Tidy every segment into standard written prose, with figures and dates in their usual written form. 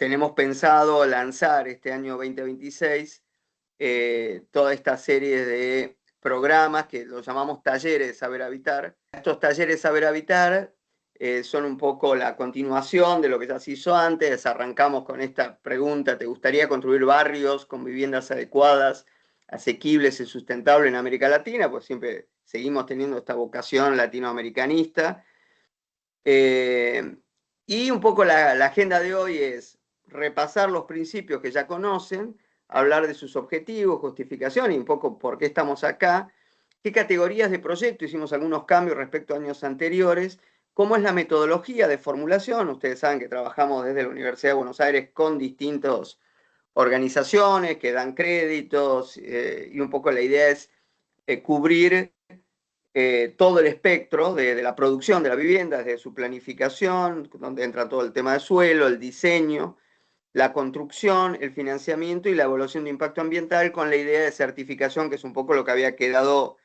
tenemos pensado lanzar este año 2026 toda esta serie de programas que los llamamos talleres de saber habitar. Estos talleres de saber habitar son un poco la continuación de lo que ya se hizo antes. Arrancamos con esta pregunta: ¿te gustaría construir barrios con viviendas adecuadas, asequibles y sustentables en América Latina? Pues siempre seguimos teniendo esta vocación latinoamericanista. Y un poco la agenda de hoy es repasar los principios que ya conocen, hablar de sus objetivos, justificación y un poco por qué estamos acá, qué categorías de proyecto, hicimos algunos cambios respecto a años anteriores, cómo es la metodología de formulación. Ustedes saben que trabajamos desde la Universidad de Buenos Aires con distintas organizaciones que dan créditos y un poco la idea es cubrir todo el espectro de la producción de la vivienda, desde su planificación, donde entra todo el tema de suelo, el diseño, la construcción, el financiamiento y la evaluación de impacto ambiental, con la idea de certificación, que es un poco lo que había quedado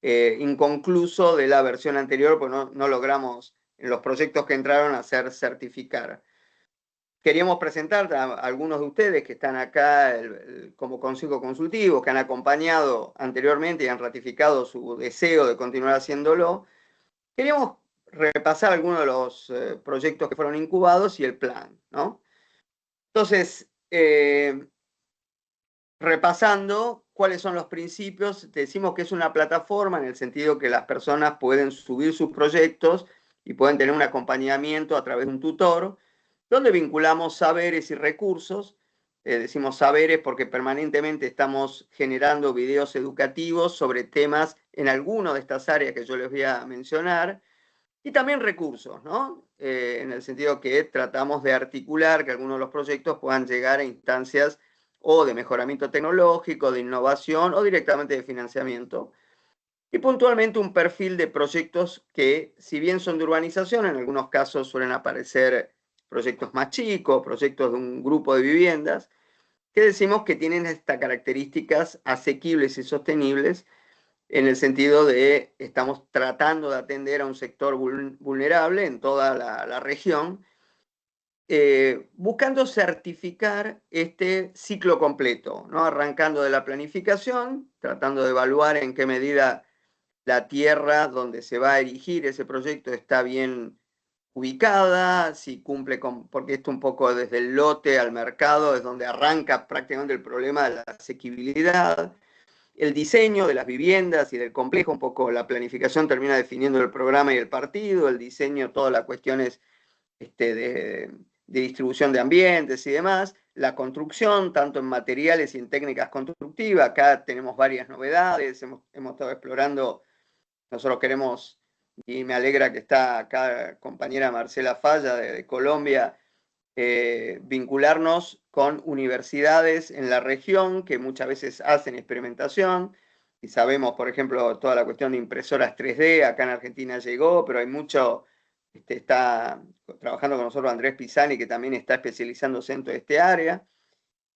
inconcluso de la versión anterior, pues no logramos en los proyectos que entraron a hacer certificar. Queríamos presentar a algunos de ustedes que están acá como consejo consultivo, que han acompañado anteriormente y han ratificado su deseo de continuar haciéndolo. Queríamos repasar algunos de los proyectos que fueron incubados y el plan, ¿no? Entonces, repasando cuáles son los principios, decimos que es una plataforma en el sentido que las personas pueden subir sus proyectos y pueden tener un acompañamiento a través de un tutor, donde vinculamos saberes y recursos. Decimos saberes porque permanentemente estamos generando videos educativos sobre temas en alguna de estas áreas que yo les voy a mencionar, y también recursos, ¿no? En el sentido que tratamos de articular que algunos de los proyectos puedan llegar a instancias o de mejoramiento tecnológico, de innovación o directamente de financiamiento. Y puntualmente un perfil de proyectos que, si bien son de urbanización, en algunos casos suelen aparecer proyectos más chicos, proyectos de un grupo de viviendas, que decimos que tienen estas características asequibles y sostenibles, en el sentido de estamos tratando de atender a un sector vulnerable en toda la región, buscando certificar este ciclo completo, ¿no? Arrancando de la planificación, tratando de evaluar en qué medida la tierra donde se va a erigir ese proyecto está bien ubicada, si cumple con, porque esto un poco desde el lote al mercado es donde arranca prácticamente el problema de la asequibilidad. El diseño de las viviendas y del complejo, un poco la planificación termina definiendo el programa y el partido, el diseño, todas las cuestiones de distribución de ambientes y demás, la construcción, tanto en materiales y en técnicas constructivas. Acá tenemos varias novedades, hemos estado explorando. Nosotros queremos, y me alegra que está acá compañera Marcela Falla de Colombia, vincularnos con universidades en la región que muchas veces hacen experimentación. Y sabemos, por ejemplo, toda la cuestión de impresoras 3D, acá en Argentina llegó, pero hay mucho, está trabajando con nosotros Andrés Pisani, que también está especializándose en toda esta área.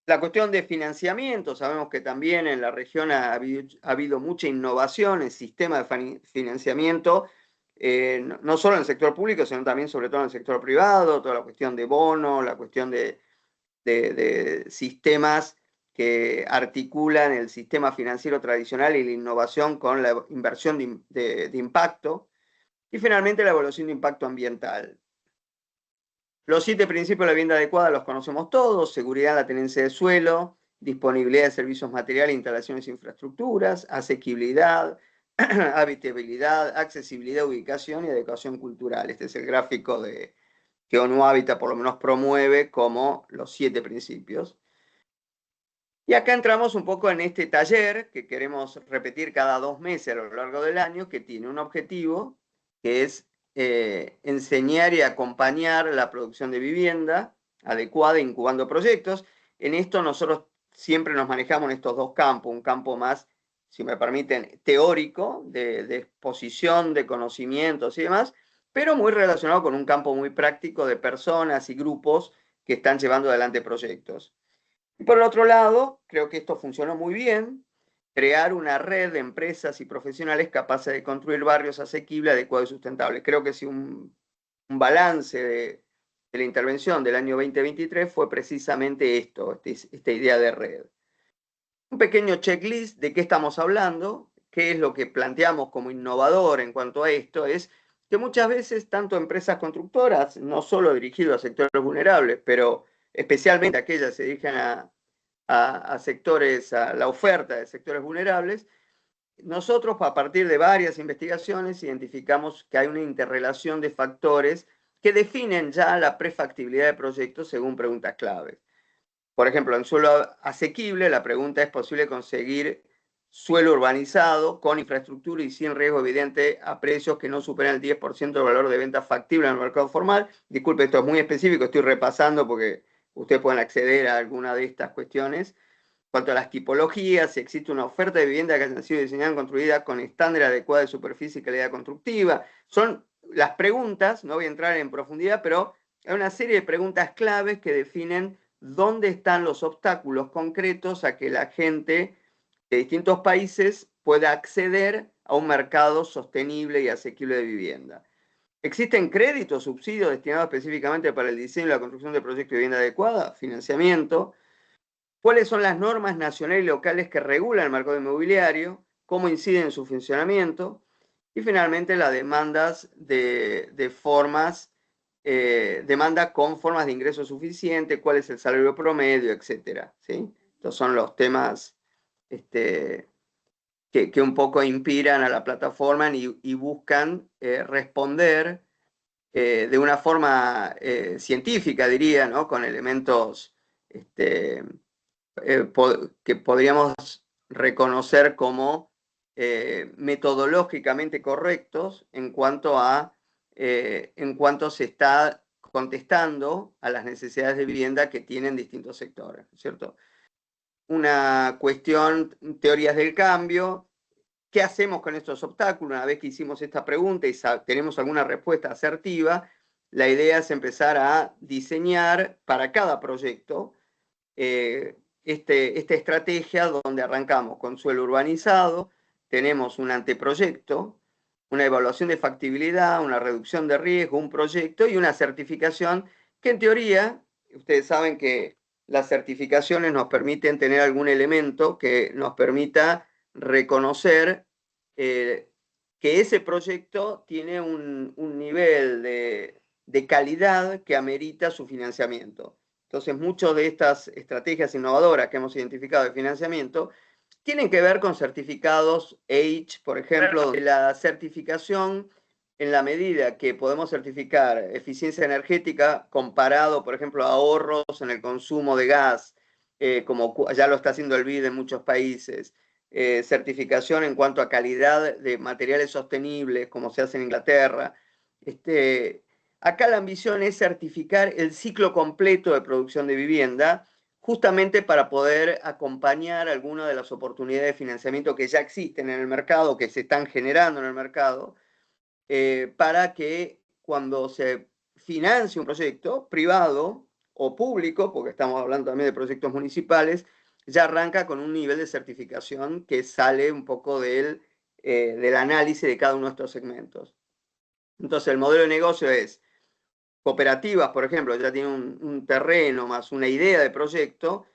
La cuestión de financiamiento, sabemos que también en la región ha habido mucha innovación en sistema de financiamiento, no solo en el sector público, sino también sobre todo en el sector privado, toda la cuestión de bonos, la cuestión de sistemas que articulan el sistema financiero tradicional y la innovación con la inversión de impacto, y finalmente la evaluación de impacto ambiental. Los 7 principios de la vivienda adecuada los conocemos todos: seguridad en la tenencia de suelo, disponibilidad de servicios materiales, instalaciones e infraestructuras, asequibilidad, habitabilidad, accesibilidad, ubicación y adecuación cultural. Este es el gráfico que ONU Habitat por lo menos promueve como los 7 principios. Y acá entramos un poco en este taller que queremos repetir cada 2 meses a lo largo del año, que tiene un objetivo, que es enseñar y acompañar la producción de vivienda adecuada, incubando proyectos. En esto nosotros siempre nos manejamos en estos dos campos: un campo más, si me permiten, teórico, de exposición de conocimientos y demás, pero muy relacionado con un campo muy práctico de personas y grupos que están llevando adelante proyectos. Y por el otro lado, creo que esto funcionó muy bien: crear una red de empresas y profesionales capaces de construir barrios asequibles, adecuados y sustentables. Creo que sí, un balance de de la intervención del año 2023 fue precisamente esto, esta idea de red. Un pequeño checklist de qué estamos hablando, qué es lo que planteamos como innovador en cuanto a esto, es que muchas veces tanto empresas constructoras, no solo dirigidas a sectores vulnerables, pero especialmente aquellas que se dirigen a sectores, a la oferta de sectores vulnerables, nosotros a partir de varias investigaciones identificamos que hay una interrelación de factores que definen ya la prefactibilidad de proyectos según preguntas claves. Por ejemplo, en suelo asequible, la pregunta es: ¿posible conseguir suelo urbanizado con infraestructura y sin riesgo evidente a precios que no superen el 10% del valor de venta factible en el mercado formal? Disculpe, esto es muy específico, estoy repasando porque ustedes pueden acceder a alguna de estas cuestiones. En cuanto a las tipologías, si existe una oferta de vivienda que haya sido diseñada y construida con estándar adecuado de superficie y calidad constructiva. Son las preguntas, no voy a entrar en profundidad, pero hay una serie de preguntas claves que definen dónde están los obstáculos concretos a que la gente de distintos países pueda acceder a un mercado sostenible y asequible de vivienda. ¿Existen créditos, subsidios destinados específicamente para el diseño y la construcción de proyectos de vivienda adecuada? Financiamiento. ¿Cuáles son las normas nacionales y locales que regulan el mercado inmobiliario? ¿Cómo inciden en su funcionamiento? Y finalmente las demandas demanda con formas de ingreso suficiente, cuál es el salario promedio, etcétera, ¿sí? Estos son los temas que un poco inspiran a la plataforma y buscan responder de una forma científica, diría, ¿no? Con elementos que podríamos reconocer como metodológicamente correctos en cuanto se está contestando a las necesidades de vivienda que tienen distintos sectores, ¿cierto? Una cuestión, teorías del cambio. ¿Qué hacemos con estos obstáculos? Una vez que hicimos esta pregunta y tenemos alguna respuesta asertiva, la idea es empezar a diseñar para cada proyecto esta estrategia donde arrancamos con suelo urbanizado, tenemos un anteproyecto, una evaluación de factibilidad, una reducción de riesgo, un proyecto y una certificación que en teoría, ustedes saben que las certificaciones nos permiten tener algún elemento que nos permita reconocer que ese proyecto tiene un nivel de calidad que amerita su financiamiento. Entonces, muchas de estas estrategias innovadoras que hemos identificado de financiamiento tienen que ver con certificados H, por ejemplo, donde la certificación, en la medida que podemos certificar eficiencia energética comparado, por ejemplo, a ahorros en el consumo de gas, como ya lo está haciendo el BID en muchos países, certificación en cuanto a calidad de materiales sostenibles, como se hace en Inglaterra. Acá la ambición es certificar el ciclo completo de producción de vivienda, justamente para poder acompañar algunas de las oportunidades de financiamiento que ya existen en el mercado, que se están generando en el mercado, para que cuando se financie un proyecto privado o público, porque estamos hablando también de proyectos municipales, ya arranca con un nivel de certificación que sale un poco del análisis de cada uno de estos segmentos. Entonces, el modelo de negocio es: cooperativas, por ejemplo, ya tienen un terreno más una idea de proyecto,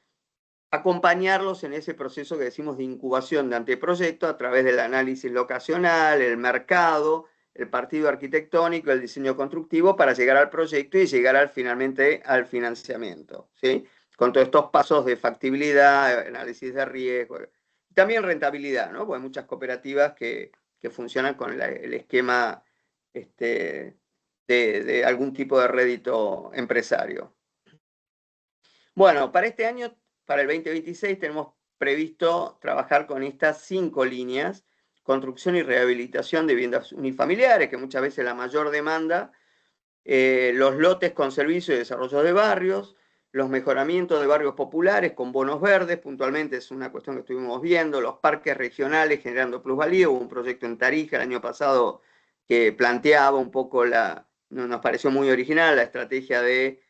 acompañarlos en ese proceso que decimos de incubación de anteproyecto a través del análisis locacional, el mercado, el partido arquitectónico, el diseño constructivo, para llegar al proyecto y llegar finalmente al financiamiento, ¿sí? Con todos estos pasos de factibilidad, análisis de riesgo, también rentabilidad, ¿no? Porque hay muchas cooperativas que funcionan con el esquema de algún tipo de rédito empresario. Bueno, para este año, para el 2026, tenemos previsto trabajar con estas 5 líneas: construcción y rehabilitación de viviendas unifamiliares, que muchas veces la mayor demanda, los lotes con servicio y desarrollo de barrios, los mejoramientos de barrios populares con bonos verdes, puntualmente es una cuestión que estuvimos viendo, los parques regionales generando plusvalía. Hubo un proyecto en Tarija el año pasado que planteaba un poco nos pareció muy original la estrategia de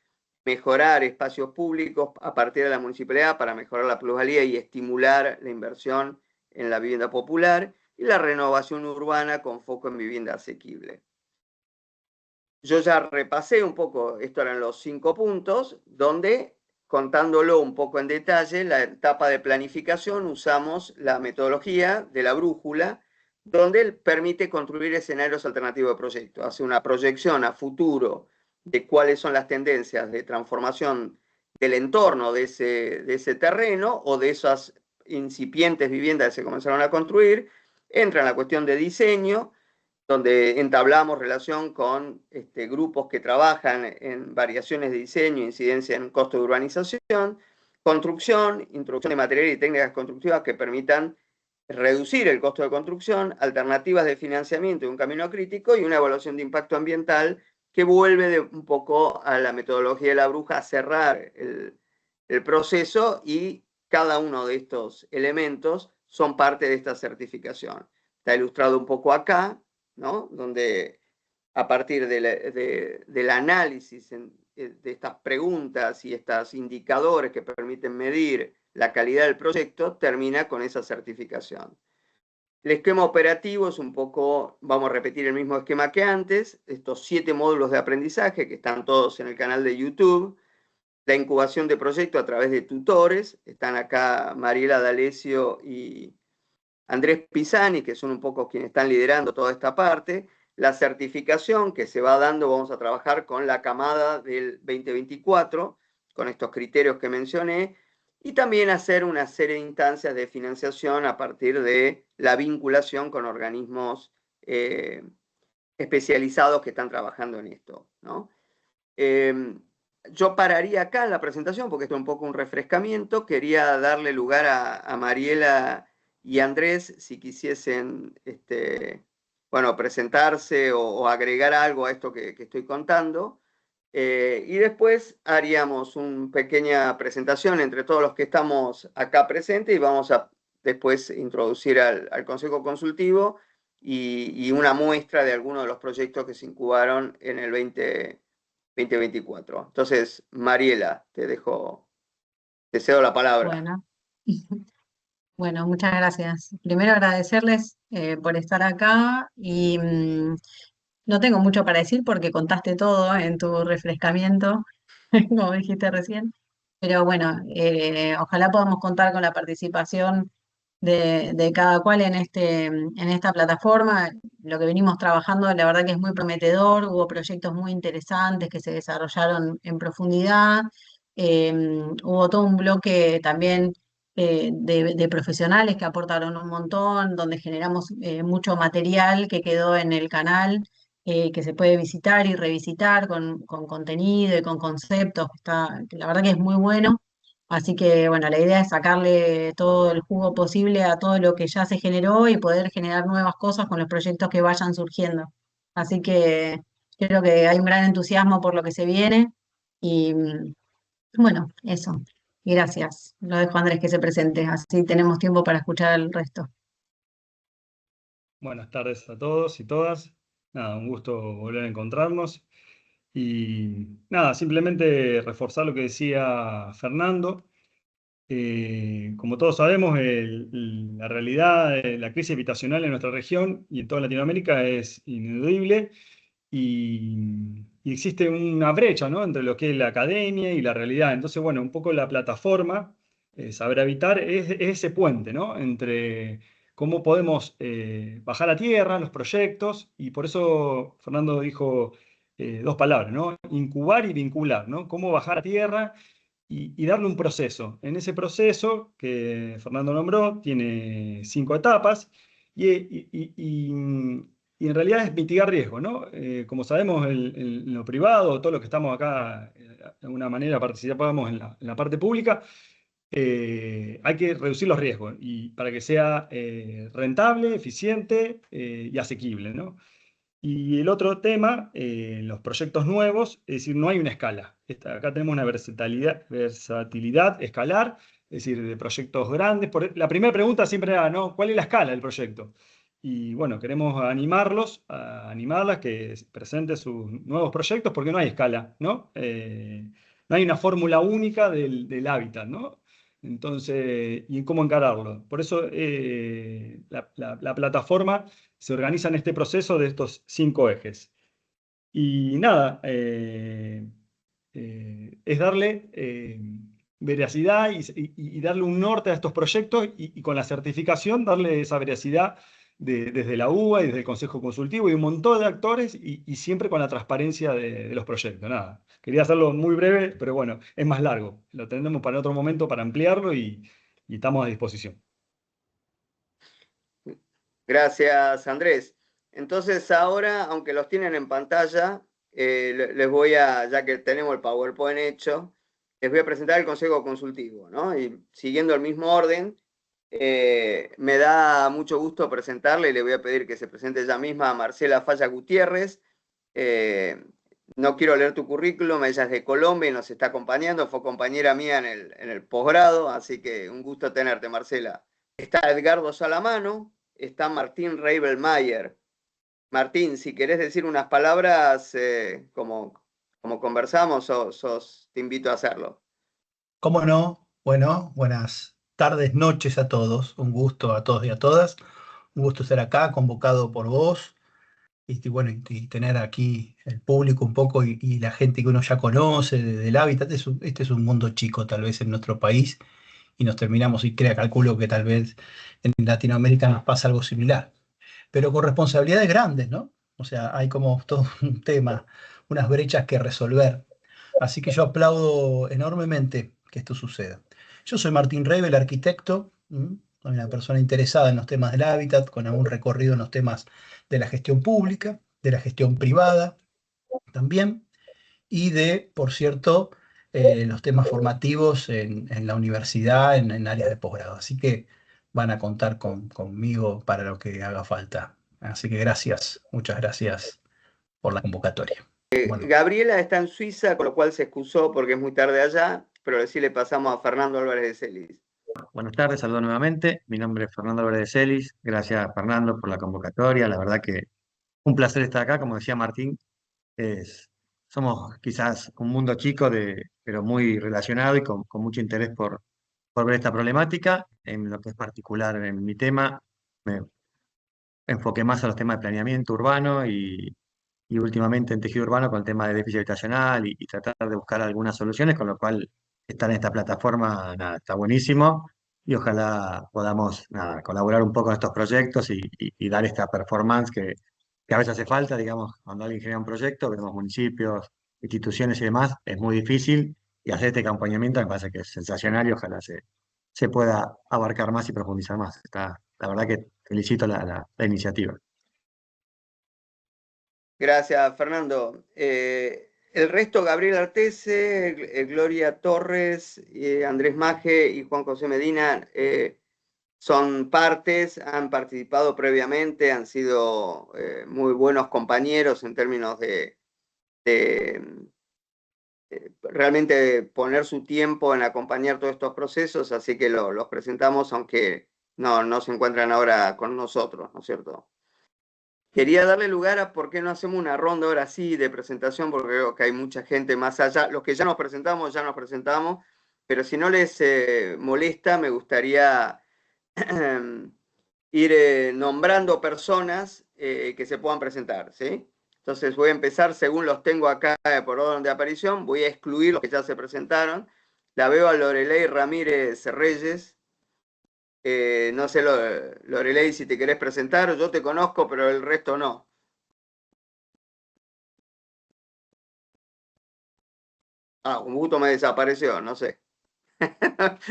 mejorar espacios públicos a partir de la municipalidad para mejorar la plusvalía y estimular la inversión en la vivienda popular, y la renovación urbana con foco en vivienda asequible. yo ya repasé un poco, esto eran los 5 puntos, donde contándolo un poco en detalle, la etapa de planificación usamos la metodología de la brújula, donde permite construir escenarios alternativos de proyecto. Hace una proyección a futuro de cuáles son las tendencias de transformación del entorno de ese terreno o de esas incipientes viviendas que se comenzaron a construir. Entra en la cuestión de diseño, donde entablamos relación con grupos que trabajan en variaciones de diseño, incidencia en costo de urbanización, construcción, introducción de materiales y técnicas constructivas que permitan reducir el costo de construcción, alternativas de financiamiento de un camino crítico y una evaluación de impacto ambiental que vuelve un poco a la metodología de la bruja a cerrar el proceso, y cada uno de estos elementos son parte de esta certificación. Está ilustrado un poco acá, ¿no? Donde a partir del análisis de estas preguntas y estos indicadores que permiten medir la calidad del proyecto, termina con esa certificación. El esquema operativo es un poco, vamos a repetir el mismo esquema que antes, estos 7 módulos de aprendizaje que están todos en el canal de YouTube, la incubación de proyectos a través de tutores, están acá Mariela D'Alessio y Andrés Pisani, que son un poco quienes están liderando toda esta parte, la certificación que se va dando, vamos a trabajar con la camada del 2024, con estos criterios que mencioné, y también hacer una serie de instancias de financiación a partir de la vinculación con organismos especializados que están trabajando en esto, ¿no? Yo pararía acá en la presentación porque esto es un poco un refrescamiento. Quería darle lugar a Mariela y Andrés si quisiesen bueno, presentarse o agregar algo a esto que estoy contando. Y después haríamos una pequeña presentación entre todos los que estamos acá presentes y vamos a después introducir al Consejo Consultivo y una muestra de algunos de los proyectos que se incubaron en el 2024. Entonces, Mariela, te cedo la palabra. Bueno, bueno, muchas gracias. Primero agradecerles por estar acá y no tengo mucho para decir porque contaste todo en tu refrescamiento, como dijiste recién. Pero bueno, ojalá podamos contar con la participación de cada cual en esta plataforma. Lo que venimos trabajando, la verdad que es muy prometedor. Hubo proyectos muy interesantes que se desarrollaron en profundidad. Hubo todo un bloque también de profesionales que aportaron un montón, donde generamos mucho material que quedó en el canal, que se puede visitar y revisitar con contenido y con conceptos. Que la verdad que es muy bueno. Así que bueno, la idea es sacarle todo el jugo posible a todo lo que ya se generó y poder generar nuevas cosas con los proyectos que vayan surgiendo. Así que creo que hay un gran entusiasmo por lo que se viene y bueno, eso. Y gracias. Lo dejo a Andrés que se presente, así tenemos tiempo para escuchar el resto. Buenas tardes a todos y todas. Nada, un gusto volver a encontrarnos. Y nada, simplemente reforzar lo que decía Fernando. Como todos sabemos, la realidad de la crisis habitacional en nuestra región y en toda Latinoamérica es ineludible y existe una brecha, ¿no?, entre lo que es la academia y la realidad. Entonces, bueno, un poco la plataforma, Saber Habitar, es ese puente, ¿no?, entre cómo podemos bajar a tierra los proyectos, y por eso Fernando dijo dos palabras, ¿no?, incubar y vincular, ¿no?, cómo bajar a tierra y darle un proceso. En ese proceso que Fernando nombró, tiene 5 etapas y, y- y- y- y en realidad es mitigar riesgo, ¿no? Como sabemos, en lo privado, todos los que estamos acá, de alguna manera participamos en la parte pública, hay que reducir los riesgos y para que sea rentable, eficiente y asequible, ¿no? Y el otro tema, los proyectos nuevos, es decir, no hay una escala. Acá tenemos una versatilidad escalar, es decir, de proyectos grandes. La primera pregunta siempre era, ¿no?, ¿cuál es la escala del proyecto? Y bueno, queremos animarlas que presenten sus nuevos proyectos porque no hay escala, ¿no? No hay una fórmula única del hábitat, ¿no? Entonces, ¿y cómo encararlo? Por eso la plataforma se organiza en este proceso de estos 5 ejes. Y nada, es darle veracidad y darle un norte a estos proyectos y con la certificación darle esa veracidad desde la UBA y desde el Consejo Consultivo y un montón de actores y siempre con la transparencia de los proyectos. Nada, quería hacerlo muy breve, pero bueno, es más largo. Lo tendremos para otro momento para ampliarlo y estamos a disposición. Gracias, Andrés. Entonces ahora, aunque los tienen en pantalla, les voy a, ya que tenemos el PowerPoint hecho, les voy a presentar el Consejo Consultivo, ¿no? Y siguiendo el mismo orden, me da mucho gusto presentarle y le voy a pedir que se presente ella misma a Marcela Falla Gutiérrez. No quiero leer tu currículum, ella es de Colombia y nos está acompañando, fue compañera mía en el posgrado, así que un gusto tenerte, Marcela. Está Edgardo Salamano, está Martín Reibelmayer. Martín, si querés decir unas palabras como conversamos, te invito a hacerlo. ¿Cómo no? Bueno, buenas tardes, noches a todos. Un gusto a todos y a todas. Un gusto estar acá, convocado por vos. Bueno, y tener aquí el público un poco y la gente que uno ya conoce del hábitat. Este es un mundo chico, tal vez, en nuestro país. Y nos terminamos, y calculo que tal vez en Latinoamérica nos pasa algo similar. Pero con responsabilidades grandes, ¿no? O sea, hay como todo un tema, unas brechas que resolver. Así que yo aplaudo enormemente que esto suceda. Yo soy Martín Rebel, arquitecto, soy una persona interesada en los temas del hábitat, con algún recorrido en los temas de la gestión pública, de la gestión privada también, y por cierto, los temas formativos en la universidad, en áreas de posgrado. Así que van a contar conmigo para lo que haga falta. Así que gracias, muchas gracias por la convocatoria. Bueno. Gabriela está en Suiza, con lo cual se excusó porque es muy tarde allá, pero sí le pasamos a Fernando Álvarez de Celis. Buenas tardes, saludo nuevamente. Mi nombre es Fernando Álvarez de Celis. Gracias, Fernando, por la convocatoria. La verdad que un placer estar acá. Como decía Martín, somos quizás un mundo chico, pero muy relacionado y con mucho interés por ver esta problemática. En lo que es particular en mi tema, me enfoqué más a los temas de planeamiento urbano y últimamente en tejido urbano con el tema de déficit habitacional y tratar de buscar algunas soluciones, con lo cual estar en esta plataforma nada, está buenísimo y ojalá podamos nada, colaborar un poco en estos proyectos y dar esta performance que a veces hace falta, digamos, cuando alguien genera un proyecto, vemos municipios, instituciones y demás, es muy difícil y hacer este acompañamiento me parece que es sensacional y ojalá se pueda abarcar más y profundizar más. La verdad que felicito la iniciativa. Gracias, Fernando. El resto, Gabriel Artese, Gloria Torres, Andrés Maje y Juan José Medina son partes, han participado previamente, han sido muy buenos compañeros en términos de realmente poner su tiempo en acompañar todos estos procesos, así que los presentamos, aunque no se encuentran ahora con nosotros, ¿no es cierto? Quería darle lugar a por qué no hacemos una ronda ahora sí de presentación, porque creo que hay mucha gente más allá. Los que ya nos presentamos, pero si no les molesta, me gustaría ir nombrando personas que se puedan presentar, ¿sí? Entonces voy a empezar según los tengo acá por orden de aparición, voy a excluir los que ya se presentaron. La veo a Loreley Ramírez Reyes. No sé, Loreley, si te querés presentar, yo te conozco, pero el resto no. Un gusto me desapareció, no sé.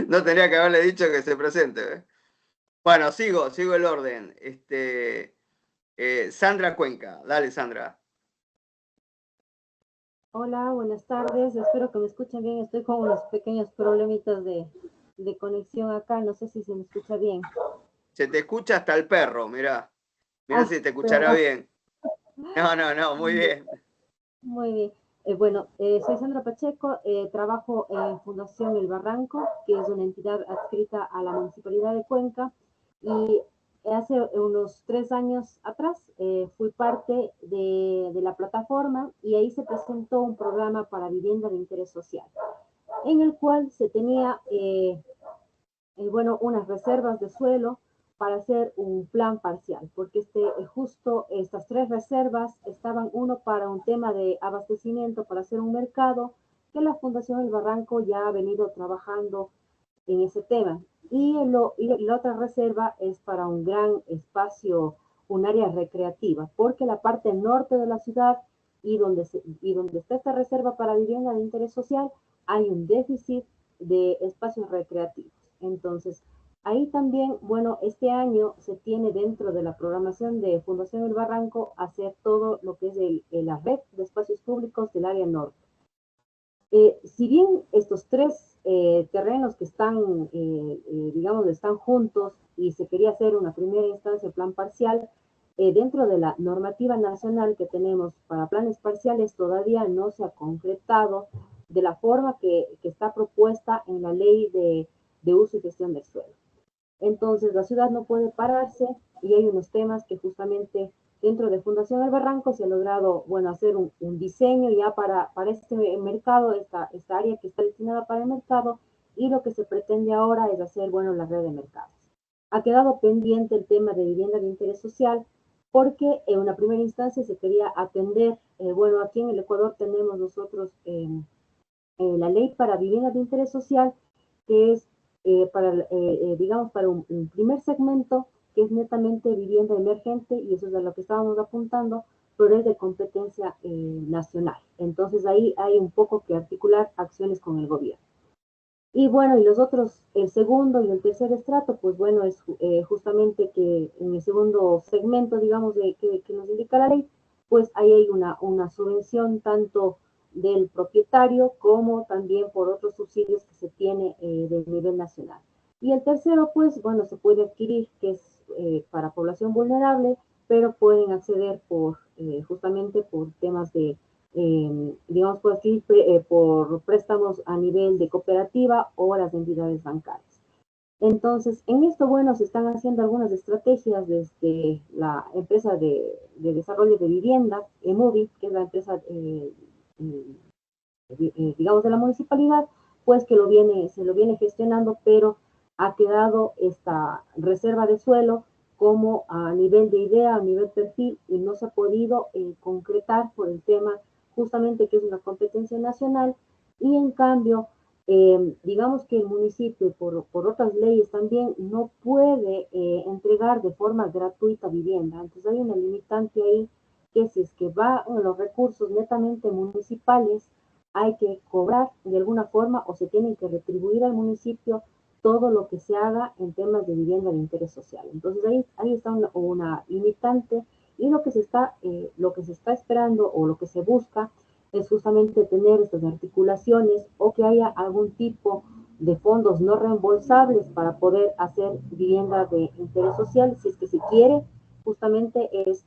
No tenía que haberle dicho que se presente. ¿Eh? Bueno, sigo el orden. Sandra Cuenca, dale, Sandra. Hola, buenas tardes. Espero que me escuchen bien. Estoy con unos pequeños problemitas de conexión acá. No sé si se me escucha bien. Se te escucha hasta el perro, mirá. Mirá si te escuchará pero... bien. No, muy bien. Muy bien. Soy Sandra Pacheco, trabajo en Fundación El Barranco, que es una entidad adscrita a la Municipalidad de Cuenca, y hace unos 3 años atrás fui parte de la plataforma y ahí se presentó un programa para vivienda de interés social, en el cual se tenía, unas reservas de suelo, para hacer un plan parcial, porque justo estas 3 reservas estaban, uno para un tema de abastecimiento, para hacer un mercado, que la Fundación El Barranco ya ha venido trabajando en ese tema. Y la otra reserva es para un gran espacio, un área recreativa, porque la parte norte de la ciudad y donde está esta reserva para vivienda de interés social, hay un déficit de espacios recreativos. Entonces, ahí también, bueno, este año se tiene dentro de la programación de Fundación El Barranco hacer todo lo que es la red de espacios públicos del área norte. Si bien estos 3 terrenos que están, digamos, están juntos y se quería hacer una primera instancia plan parcial, dentro de la normativa nacional que tenemos para planes parciales todavía no se ha concretado de la forma que está propuesta en la ley de uso y gestión del suelo. Entonces la ciudad no puede pararse y hay unos temas que justamente dentro de Fundación El Barranco se ha logrado, bueno, hacer un diseño ya para este mercado, esta área que está destinada para el mercado, y lo que se pretende ahora es hacer, bueno, la red de mercados. Ha quedado pendiente el tema de vivienda de interés social porque en una primera instancia se quería atender, bueno, aquí en el Ecuador tenemos nosotros la ley para vivienda de interés social, que es digamos, para un primer segmento, que es netamente vivienda emergente, y eso es a lo que estábamos apuntando, pero es de competencia nacional. Entonces ahí hay un poco que articular acciones con el gobierno. Y bueno, y los otros, el segundo y el tercer estrato, pues bueno, es justamente que en el segundo segmento, digamos, que nos indica la ley, pues ahí hay una subvención tanto del propietario como también por otros subsidios que se tiene de nivel nacional. Y el tercero, pues bueno, se puede adquirir, que es para población vulnerable, pero pueden acceder justamente por temas de digamos, por adquirir por préstamos a nivel de cooperativa o las entidades bancarias. Entonces, en esto, bueno, se están haciendo algunas estrategias desde la empresa de desarrollo de vivienda, EMUVI, que es la empresa, digamos, de la municipalidad, pues que se lo viene gestionando, pero ha quedado esta reserva de suelo como a nivel de idea, a nivel perfil, y no se ha podido concretar por el tema justamente que es una competencia nacional, y en cambio, digamos que el municipio, por otras leyes también, no puede entregar de forma gratuita vivienda. Entonces hay una limitante ahí, que si es que va en los recursos netamente municipales, hay que cobrar de alguna forma o se tienen que retribuir al municipio todo lo que se haga en temas de vivienda de interés social. Entonces ahí está una limitante, y lo que se está esperando o lo que se busca es justamente tener estas articulaciones o que haya algún tipo de fondos no reembolsables para poder hacer vivienda de interés social, si es que se quiere, justamente es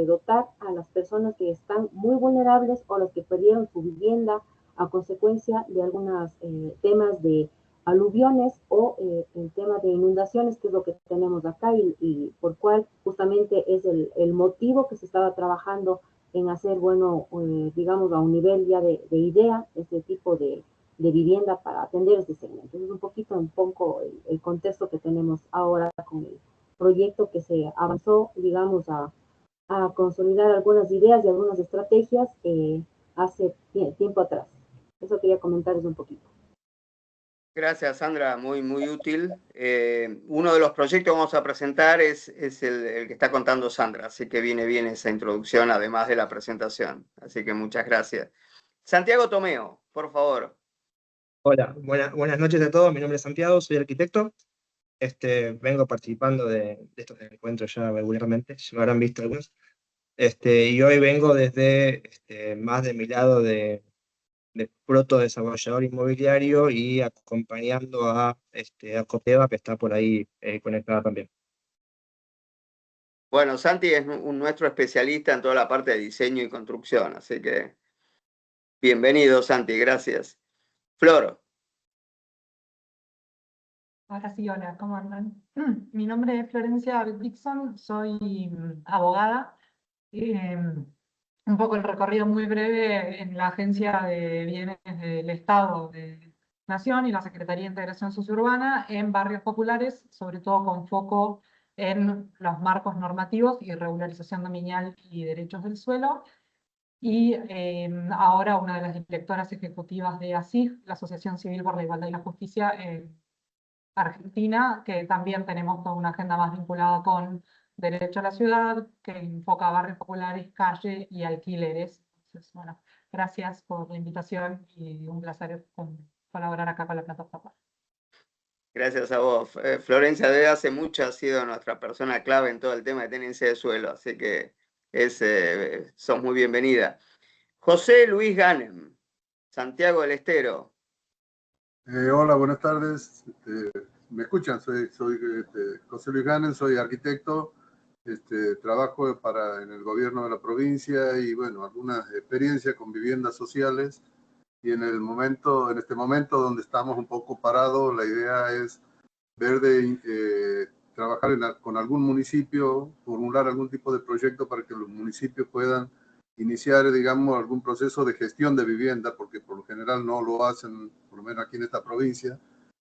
dotar a las personas que están muy vulnerables o las que perdieron su vivienda a consecuencia de algunos temas de aluviones o el tema de inundaciones, que es lo que tenemos acá y por cual justamente es el motivo que se estaba trabajando en hacer, bueno, digamos, a un nivel ya de idea, este tipo de vivienda para atender este segmento. Es un poco el contexto que tenemos ahora con el proyecto que se avanzó, digamos, a consolidar algunas ideas y algunas estrategias hace tiempo atrás. Eso quería comentarles un poquito. Gracias, Sandra, muy, muy útil. Uno de los proyectos que vamos a presentar es el que está contando Sandra, así que viene bien esa introducción, además de la presentación. Así que muchas gracias. Santiago Tomeo, por favor. Hola, buenas noches a todos. Mi nombre es Santiago, soy arquitecto. Vengo participando de estos encuentros ya regularmente, ya me habrán visto algunos. Y hoy vengo desde más de mi lado de proto desarrollador inmobiliario y acompañando a Copeva, que está por ahí conectada también. Bueno, Santi es nuestro especialista en toda la parte de diseño y construcción, así que bienvenido, Santi, gracias. Flor. Ahora sí, hola, ¿cómo andan? Mi nombre es Florencia Dixon, soy abogada. Un poco el recorrido muy breve en la Agencia de Bienes del Estado de Nación y la Secretaría de Integración Sociourbana en barrios populares, sobre todo con foco en los marcos normativos y regularización dominial y derechos del suelo. Y ahora una de las directoras ejecutivas de ACIF, la Asociación Civil por la Igualdad y la Justicia Argentina, que también tenemos toda una agenda más vinculada con derecho a la ciudad, que enfoca barrios populares, calle y alquileres. Entonces, bueno, gracias por la invitación y un placer colaborar acá con la plataforma. Gracias a vos. Florencia desde hace mucho ha sido nuestra persona clave en todo el tema de tenencia de suelo, así que sos muy bienvenida. José Luis Ganem, Santiago del Estero. Hola, buenas tardes. ¿Me escuchan? Soy José Luis Ganem, soy arquitecto. Trabajo en el gobierno de la provincia y, bueno, algunas experiencias con viviendas sociales. Y en este momento donde estamos un poco parados, la idea es ver de trabajar con algún municipio, formular algún tipo de proyecto para que los municipios puedan iniciar, digamos, algún proceso de gestión de vivienda, porque por lo general no lo hacen, por lo menos aquí en esta provincia.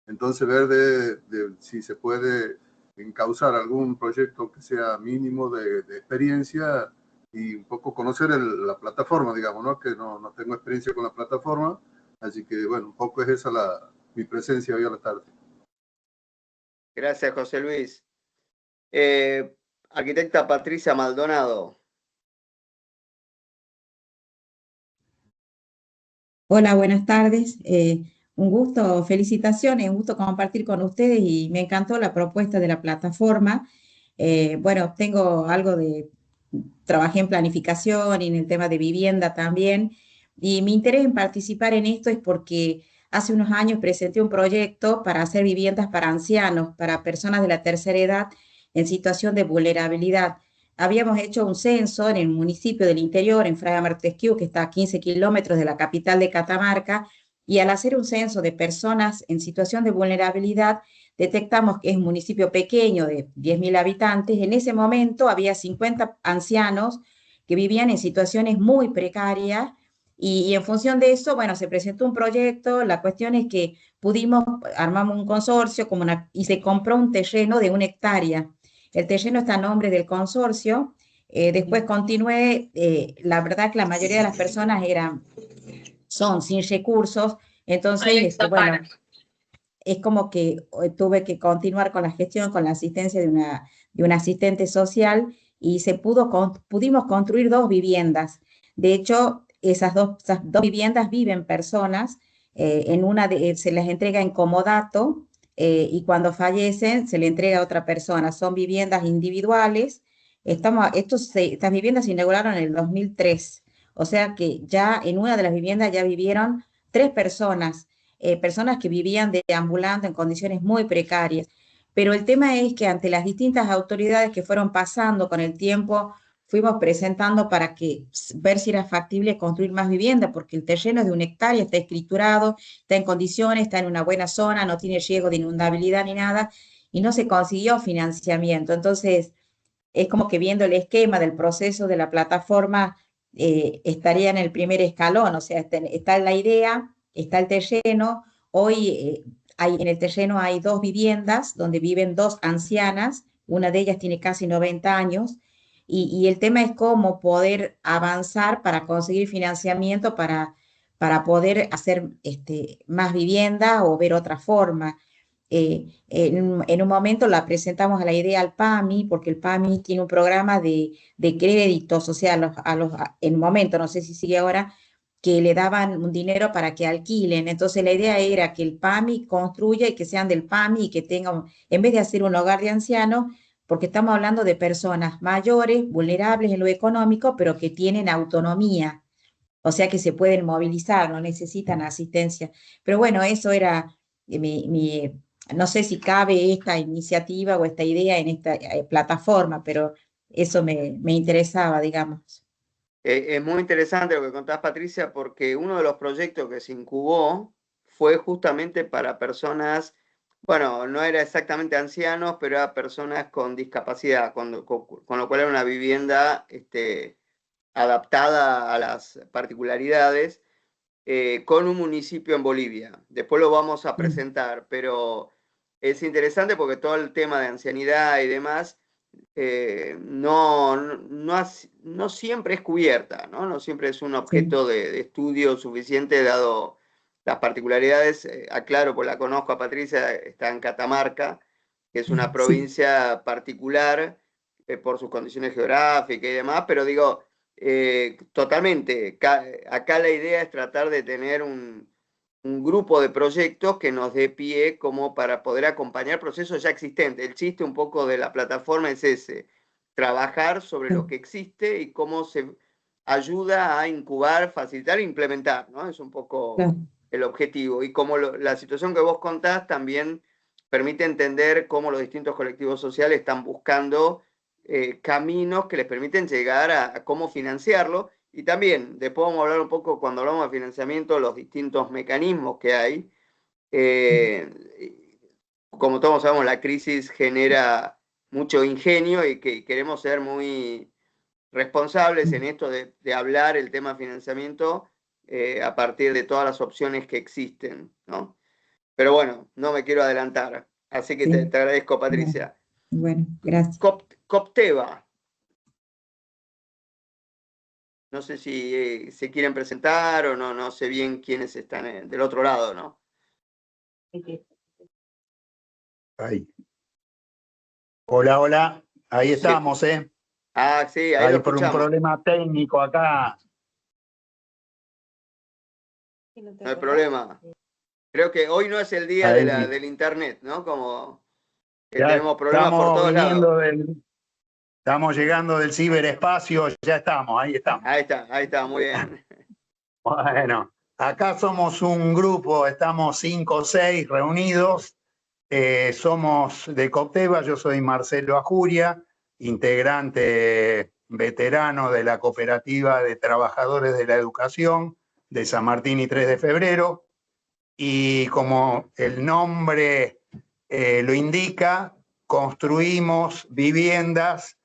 Entonces, ver de si se puede encauzar algún proyecto que sea mínimo de experiencia y un poco conocer la plataforma, digamos, ¿no? Que no tengo experiencia con la plataforma, así que, bueno, un poco es esa mi presencia hoy a la tarde. Gracias, José Luis. Arquitecta Patricia Maldonado. Hola, buenas tardes. Un gusto, felicitaciones, un gusto compartir con ustedes y me encantó la propuesta de la plataforma. Bueno, trabajé en planificación y en el tema de vivienda también, y mi interés en participar en esto es porque hace unos años presenté un proyecto para hacer viviendas para ancianos, para personas de la tercera edad en situación de vulnerabilidad. Habíamos hecho un censo en el municipio del interior, en Fraga Martesquieu, que está a 15 kilómetros de la capital de Catamarca, y al hacer un censo de personas en situación de vulnerabilidad, detectamos que es un municipio pequeño de 10.000 habitantes. En ese momento había 50 ancianos que vivían en situaciones muy precarias y en función de eso, bueno, se presentó un proyecto. La cuestión es que armamos un consorcio y se compró un terreno de 1 hectárea. El terreno está a nombre del consorcio. Después continué, la verdad que la mayoría de las personas son sin recursos, entonces, bueno, es como que tuve que continuar con la gestión, con la asistencia de una asistente social, y pudimos construir 2 viviendas. De hecho, esas dos viviendas viven personas. En una se les entrega en comodato, y cuando fallecen se le entrega a otra persona. Son viviendas individuales. Estas viviendas se inauguraron en el 2003, o sea que ya en una de las viviendas ya vivieron 3 personas. Personas que vivían deambulando en condiciones muy precarias. Pero el tema es que ante las distintas autoridades que fueron pasando con el tiempo, fuimos presentando para ver si era factible construir más vivienda, porque el terreno es de 1 hectárea, está escriturado, está en condiciones, está en una buena zona, no tiene riesgo de inundabilidad ni nada, y no se consiguió financiamiento. Entonces, es como que viendo el esquema del proceso de la plataforma, estaría en el primer escalón. O sea, está la idea, está el terreno. Hoy en el terreno hay 2 viviendas donde viven 2 ancianas, una de ellas tiene casi 90 años, y el tema es cómo poder avanzar para conseguir financiamiento para poder hacer más vivienda o ver otra forma. En un momento la presentamos a la idea al PAMI, porque el PAMI tiene un programa de créditos, o sea, en un momento, no sé si sigue ahora, que le daban un dinero para que alquilen. Entonces la idea era que el PAMI construya y que sean del PAMI y que tengan, en vez de hacer un hogar de ancianos, porque estamos hablando de personas mayores, vulnerables en lo económico, pero que tienen autonomía, o sea que se pueden movilizar, no necesitan asistencia. Pero bueno, eso era no sé si cabe esta iniciativa o esta idea en esta plataforma, pero eso me interesaba, digamos. Es muy interesante lo que contás, Patricia, porque uno de los proyectos que se incubó fue justamente para personas, bueno, no era exactamente ancianos, pero era personas con discapacidad, con lo cual era una vivienda adaptada a las particularidades, con un municipio en Bolivia. Después lo vamos a presentar, pero es interesante porque todo el tema de ancianidad y demás no siempre es cubierta, ¿no? No siempre es un objeto de estudio suficiente dado las particularidades. Aclaro, pues la conozco a Patricia, está en Catamarca, que es una provincia particular por sus condiciones geográficas y demás, pero digo, totalmente, acá la idea es tratar de tener un grupo de proyectos que nos dé pie como para poder acompañar procesos ya existentes. El chiste un poco de la plataforma es ese, trabajar sobre lo que existe y cómo se ayuda a incubar, facilitar e implementar, ¿no? Es un poco el objetivo. Y como la situación que vos contás también permite entender cómo los distintos colectivos sociales están buscando caminos que les permiten llegar a cómo financiarlo. Y también, después vamos a hablar un poco, cuando hablamos de financiamiento, los distintos mecanismos que hay. Como todos sabemos, la crisis genera mucho ingenio y que queremos ser muy responsables en esto de hablar el tema financiamiento a partir de todas las opciones que existen, ¿no? Pero bueno, no me quiero adelantar. Así que te agradezco, Patricia. Bueno, gracias. Copteva. No sé si se quieren presentar o no sé bien quiénes están del otro lado, ¿no? Ahí. Hola, hola. Ahí estamos, ¿eh? Ah, sí, ahí lo por un escuchamos. problema técnico acá. No hay problema. Creo que hoy no es el día del internet, ¿no? Como que tenemos problemas por todos lados. Estamos llegando del ciberespacio, ya estamos, ahí estamos. Ahí está, muy bien. Bueno, acá somos un grupo, estamos 5 o 6 reunidos. Somos de Copteva, yo soy Marcelo Ajuria, integrante veterano de la Cooperativa de Trabajadores de la Educación de San Martín y 3 de Febrero. Y como el nombre lo indica, construimos viviendas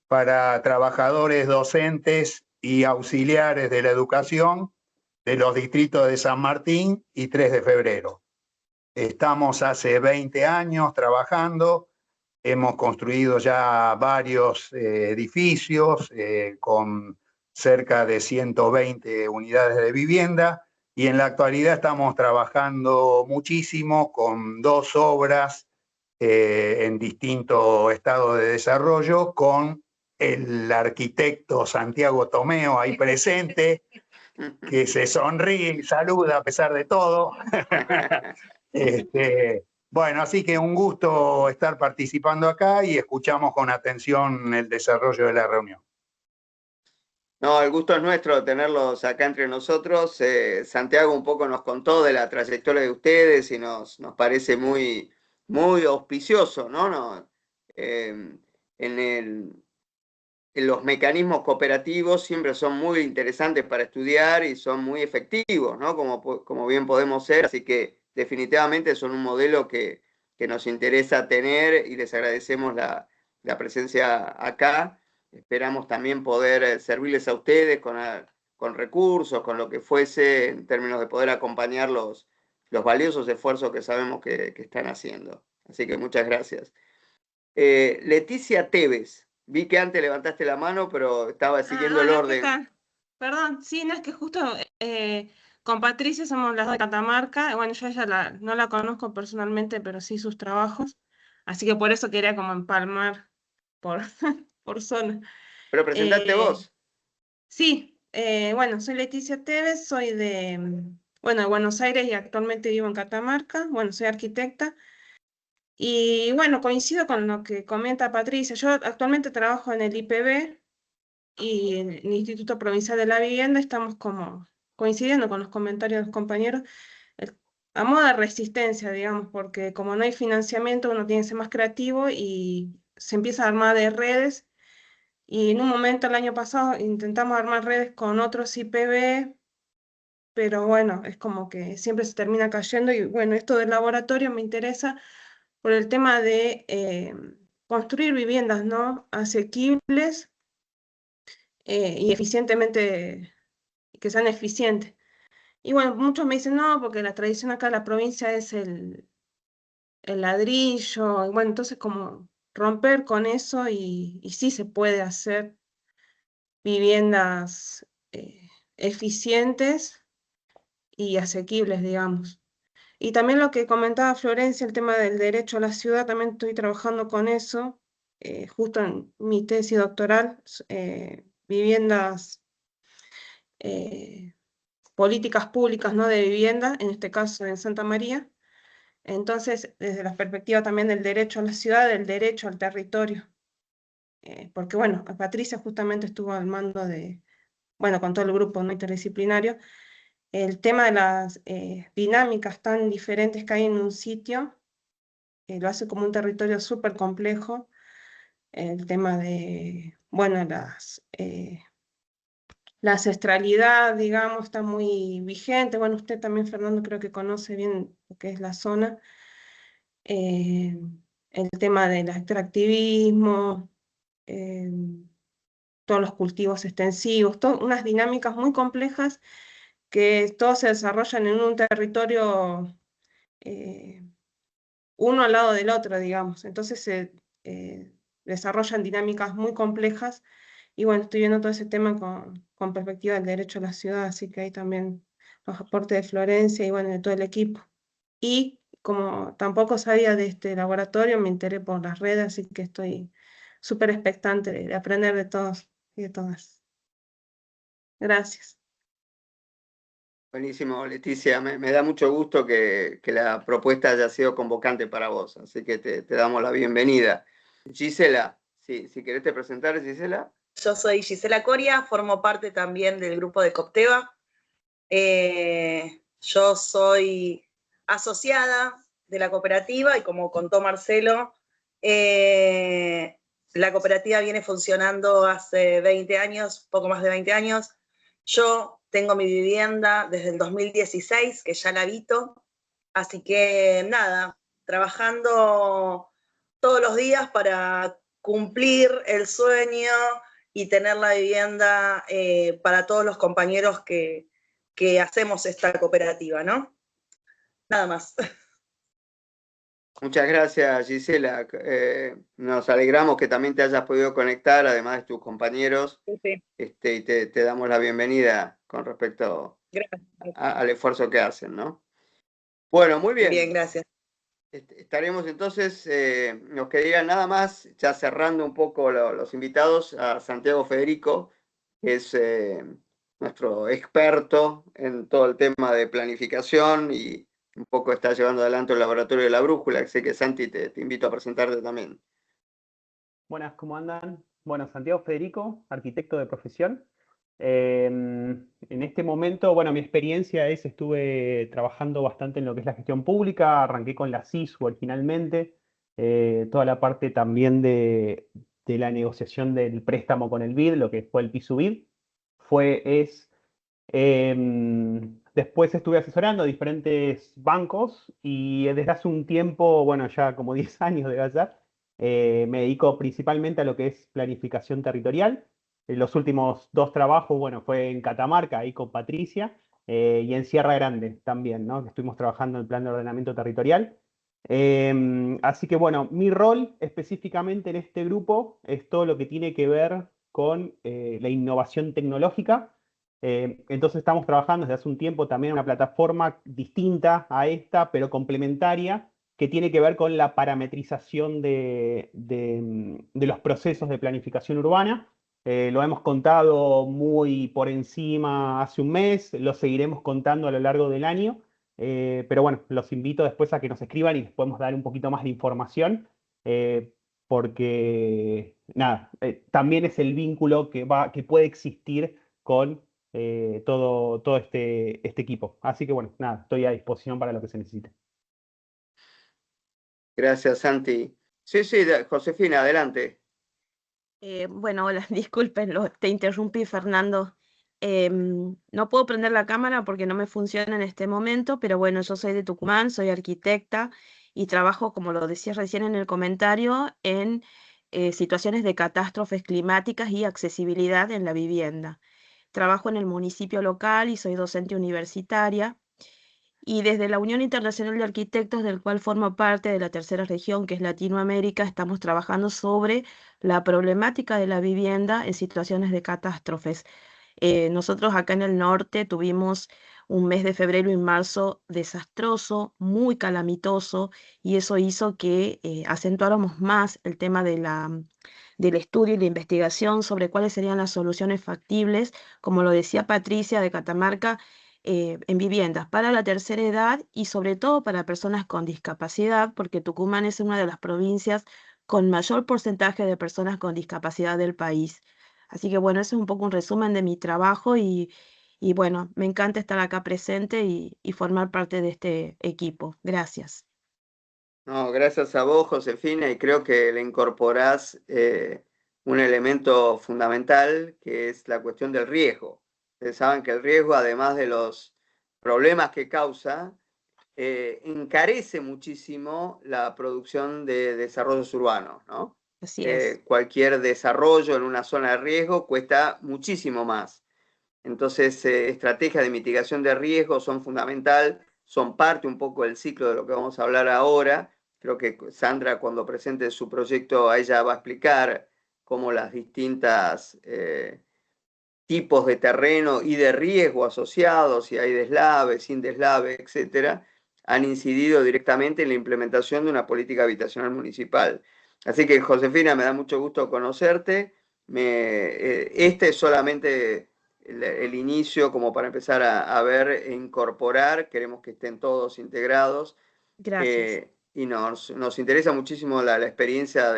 para trabajadores docentes y auxiliares de la educación de los distritos de San Martín y 3 de Febrero. Estamos hace 20 años trabajando, hemos construido ya varios edificios con cerca de 120 unidades de vivienda y en la actualidad estamos trabajando muchísimo con 2 obras en distintos estados de desarrollo con el arquitecto Santiago Tomeo ahí presente, que se sonríe y saluda a pesar de todo. Bueno, así que un gusto estar participando acá y escuchamos con atención el desarrollo de la reunión. No, el gusto es nuestro tenerlos acá entre nosotros. Santiago un poco nos contó de la trayectoria de ustedes y nos parece muy auspicioso, ¿no? En los mecanismos cooperativos siempre son muy interesantes para estudiar y son muy efectivos, ¿no? Como bien podemos ser, así que definitivamente son un modelo que nos interesa tener y les agradecemos la presencia acá. Esperamos también poder servirles a ustedes con recursos, con lo que fuese, en términos de poder acompañar los valiosos esfuerzos que sabemos que están haciendo. Así que muchas gracias. Leticia Tevez, vi que antes levantaste la mano, pero estaba siguiendo el orden. Perdón, sí, no es que justo con Patricia somos las dos de Catamarca. Bueno, yo a ella no la conozco personalmente, pero sí sus trabajos. Así que por eso quería como empalmar por, por zona. Pero presentate vos. Sí, bueno, soy Leticia Tevez, soy de Buenos Aires y actualmente vivo en Catamarca. Bueno, soy arquitecta. Y bueno, coincido con lo que comenta Patricia. Yo actualmente trabajo en el IPB y en el Instituto Provincial de la Vivienda. Estamos como coincidiendo con los comentarios de los compañeros a modo de resistencia, digamos, porque como no hay financiamiento, uno tiene que ser más creativo y se empieza a armar de redes. Y en un momento el año pasado intentamos armar redes con otros IPB, pero bueno, es como que siempre se termina cayendo. Y bueno, esto del laboratorio me interesa por el tema de construir viviendas, ¿no? Asequibles y eficientemente, que sean eficientes. Y bueno, muchos me dicen, no, porque la tradición acá en la provincia es el ladrillo, y bueno, entonces como romper con eso y sí se puede hacer viviendas eficientes y asequibles, digamos. Y también lo que comentaba Florencia, el tema del derecho a la ciudad, también estoy trabajando con eso, justo en mi tesis doctoral, viviendas, políticas públicas, ¿no?, de vivienda, en este caso en Santa María. Entonces, desde la perspectiva también del derecho a la ciudad, del derecho al territorio. Porque bueno, Patricia justamente estuvo al mando de, bueno, con todo el grupo no interdisciplinario, el tema de las dinámicas tan diferentes que hay en un sitio, lo hace como un territorio súper complejo. El tema de, bueno, la ancestralidad, digamos, está muy vigente. Bueno, usted también, Fernando, creo que conoce bien lo que es la zona. El tema del extractivismo, eh, todos los cultivos extensivos, unas dinámicas muy complejas que todos se desarrollan en un territorio uno al lado del otro, digamos. Entonces se desarrollan dinámicas muy complejas y bueno, estoy viendo todo ese tema con perspectiva del derecho a la ciudad, así que hay también los aportes de Florencia y bueno, de todo el equipo. Y como tampoco sabía de este laboratorio, me enteré por las redes, así que estoy súper expectante de aprender de todos y de todas. Gracias. Buenísimo, Leticia. Me da mucho gusto que la propuesta haya sido convocante para vos, así que te damos la bienvenida. Gisela, si querés te presentar, Gisela. Yo soy Gisela Coria, formo parte también del grupo de Copteva. Yo soy asociada de la cooperativa y como contó Marcelo, la cooperativa viene funcionando hace 20 años, poco más de 20 años. Yo tengo mi vivienda desde el 2016, que ya la habito, así que nada, trabajando todos los días para cumplir el sueño y tener la vivienda para todos los compañeros que hacemos esta cooperativa, ¿no? Nada más. Muchas gracias, Gisela. Nos alegramos que también te hayas podido conectar, además de tus compañeros, Sí. y te damos la bienvenida con respecto al esfuerzo que hacen, ¿no? Bueno, muy bien. Bien, gracias. Estaremos entonces, nos quedaría nada más, ya cerrando un poco los invitados, a Santiago Federico, que es nuestro experto en todo el tema de planificación y un poco está llevando adelante el laboratorio de la brújula, que sé que Santi te invito a presentarte también. Buenas, ¿cómo andan? Bueno, Santiago Federico, arquitecto de profesión. En este momento, bueno, mi experiencia es, estuve trabajando bastante en lo que es la gestión pública, arranqué con la SISU originalmente, toda la parte también de la negociación del préstamo con el BID, lo que fue el PISUBID, después estuve asesorando a diferentes bancos y desde hace un tiempo, bueno, ya como 10 años debe ser, me dedico principalmente a lo que es planificación territorial. Los últimos 2 trabajos, bueno, fue en Catamarca, ahí con Patricia, y en Sierra Grande también, ¿no? Que estuvimos trabajando en el plan de ordenamiento territorial. Así que bueno, mi rol específicamente en este grupo es todo lo que tiene que ver con la innovación tecnológica. Entonces estamos trabajando desde hace un tiempo también en una plataforma distinta a esta, pero complementaria, que tiene que ver con la parametrización de los procesos de planificación urbana. Lo hemos contado muy por encima hace un mes, lo seguiremos contando a lo largo del año, pero bueno, los invito después a que nos escriban y les podemos dar un poquito más de información, porque nada, también es el vínculo que puede existir con todo este equipo. Así que bueno, nada, estoy a disposición para lo que se necesite. Gracias, Santi. Sí, Josefina, adelante. Bueno, hola, disculpen, te interrumpí, Fernando. No puedo prender la cámara porque no me funciona en este momento, pero bueno, yo soy de Tucumán, soy arquitecta y trabajo, como lo decía recién en el comentario, en situaciones de catástrofes climáticas y accesibilidad en la vivienda. Trabajo en el municipio local y soy docente universitaria. Y desde la Unión Internacional de Arquitectos, del cual formo parte de la tercera región, que es Latinoamérica, estamos trabajando sobre la problemática de la vivienda en situaciones de catástrofes. Nosotros acá en el norte tuvimos un mes de febrero y marzo desastroso, muy calamitoso, y eso hizo que acentuáramos más el tema del estudio y la investigación sobre cuáles serían las soluciones factibles, como lo decía Patricia de Catamarca, en viviendas para la tercera edad y sobre todo para personas con discapacidad, porque Tucumán es una de las provincias con mayor porcentaje de personas con discapacidad del país. Así que bueno, eso es un poco un resumen de mi trabajo y bueno, me encanta estar acá presente y formar parte de este equipo. Gracias. No, gracias a vos, Josefina, y creo que le incorporás un elemento fundamental, que es la cuestión del riesgo. Ustedes saben que el riesgo, además de los problemas que causa, encarece muchísimo la producción de desarrollos urbanos, ¿no? Así es. Cualquier desarrollo en una zona de riesgo cuesta muchísimo más. Entonces, estrategias de mitigación de riesgos son fundamental, son parte un poco del ciclo de lo que vamos a hablar ahora. Creo que Sandra, cuando presente su proyecto, ella va a explicar cómo las distintas tipos de terreno y de riesgo asociados, si hay deslave, sin deslave, etcétera, han incidido directamente en la implementación de una política habitacional municipal. Así que, Josefina, me da mucho gusto conocerte. Este es solamente el inicio como para empezar a ver e incorporar. Queremos que estén todos integrados. Gracias. Y nos interesa muchísimo la experiencia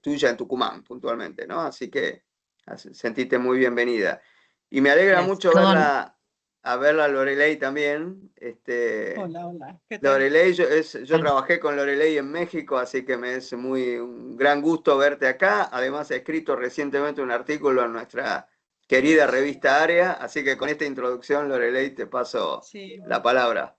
tuya en Tucumán, puntualmente, ¿no? Así que sentite muy bienvenida. Y me alegra Gracias. mucho verla a Loreley también. Hola, hola. ¿Qué tal? Loreley, yo trabajé con Loreley en México, así que me es un gran gusto verte acá. Además, he escrito recientemente un artículo en nuestra querida revista Área, así que con esta introducción, Loreley, te paso Sí. la palabra.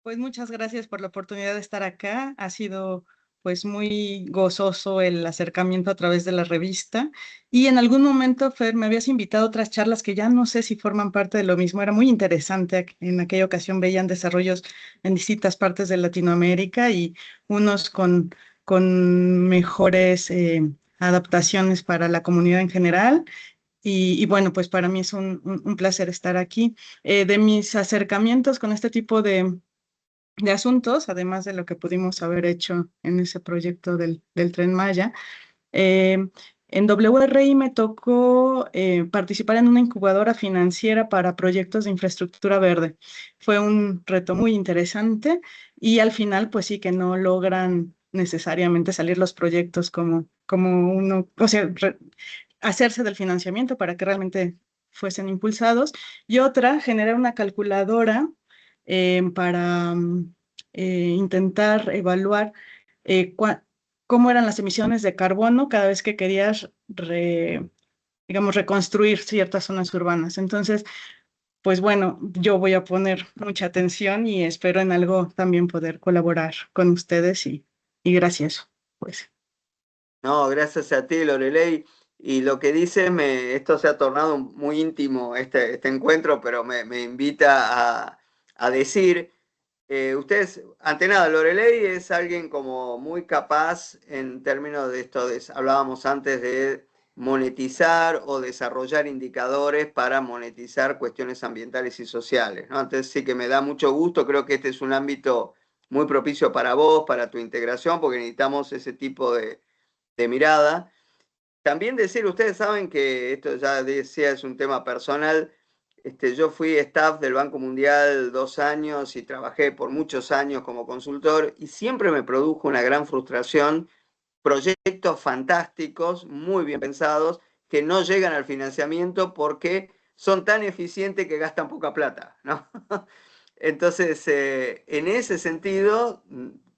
Pues muchas gracias por la oportunidad de estar acá. Ha sido pues muy gozoso el acercamiento a través de la revista. Y en algún momento, Fer, me habías invitado a otras charlas que ya no sé si forman parte de lo mismo. Era muy interesante. En aquella ocasión veían desarrollos en distintas partes de Latinoamérica y unos con mejores adaptaciones para la comunidad en general. Y bueno, pues para mí es un placer estar aquí. De mis acercamientos con este tipo de asuntos, además de lo que pudimos haber hecho en ese proyecto del Tren Maya. En WRI me tocó participar en una incubadora financiera para proyectos de infraestructura verde. Fue un reto muy interesante y al final, pues sí que no logran necesariamente salir los proyectos como uno, o sea, hacerse del financiamiento para que realmente fuesen impulsados. Y otra, generar una calculadora para intentar evaluar cómo eran las emisiones de carbono cada vez que querías, digamos, reconstruir ciertas zonas urbanas. Entonces, pues bueno, yo voy a poner mucha atención y espero en algo también poder colaborar con ustedes y gracias, pues. No, gracias a ti, Loreley. Y lo que dices, esto se ha tornado muy íntimo, este encuentro, pero me invita a decir, ustedes, ante nada, Loreley es alguien como muy capaz en términos de esto, hablábamos antes de monetizar o desarrollar indicadores para monetizar cuestiones ambientales y sociales, ¿no? Entonces sí que me da mucho gusto, creo que este es un ámbito muy propicio para vos, para tu integración, porque necesitamos ese tipo de mirada. También decir, ustedes saben que esto ya decía es un tema personal. Yo fui staff del Banco Mundial 2 años y trabajé por muchos años como consultor y siempre me produjo una gran frustración proyectos fantásticos, muy bien pensados, que no llegan al financiamiento porque son tan eficientes que gastan poca plata, ¿no? Entonces, en ese sentido,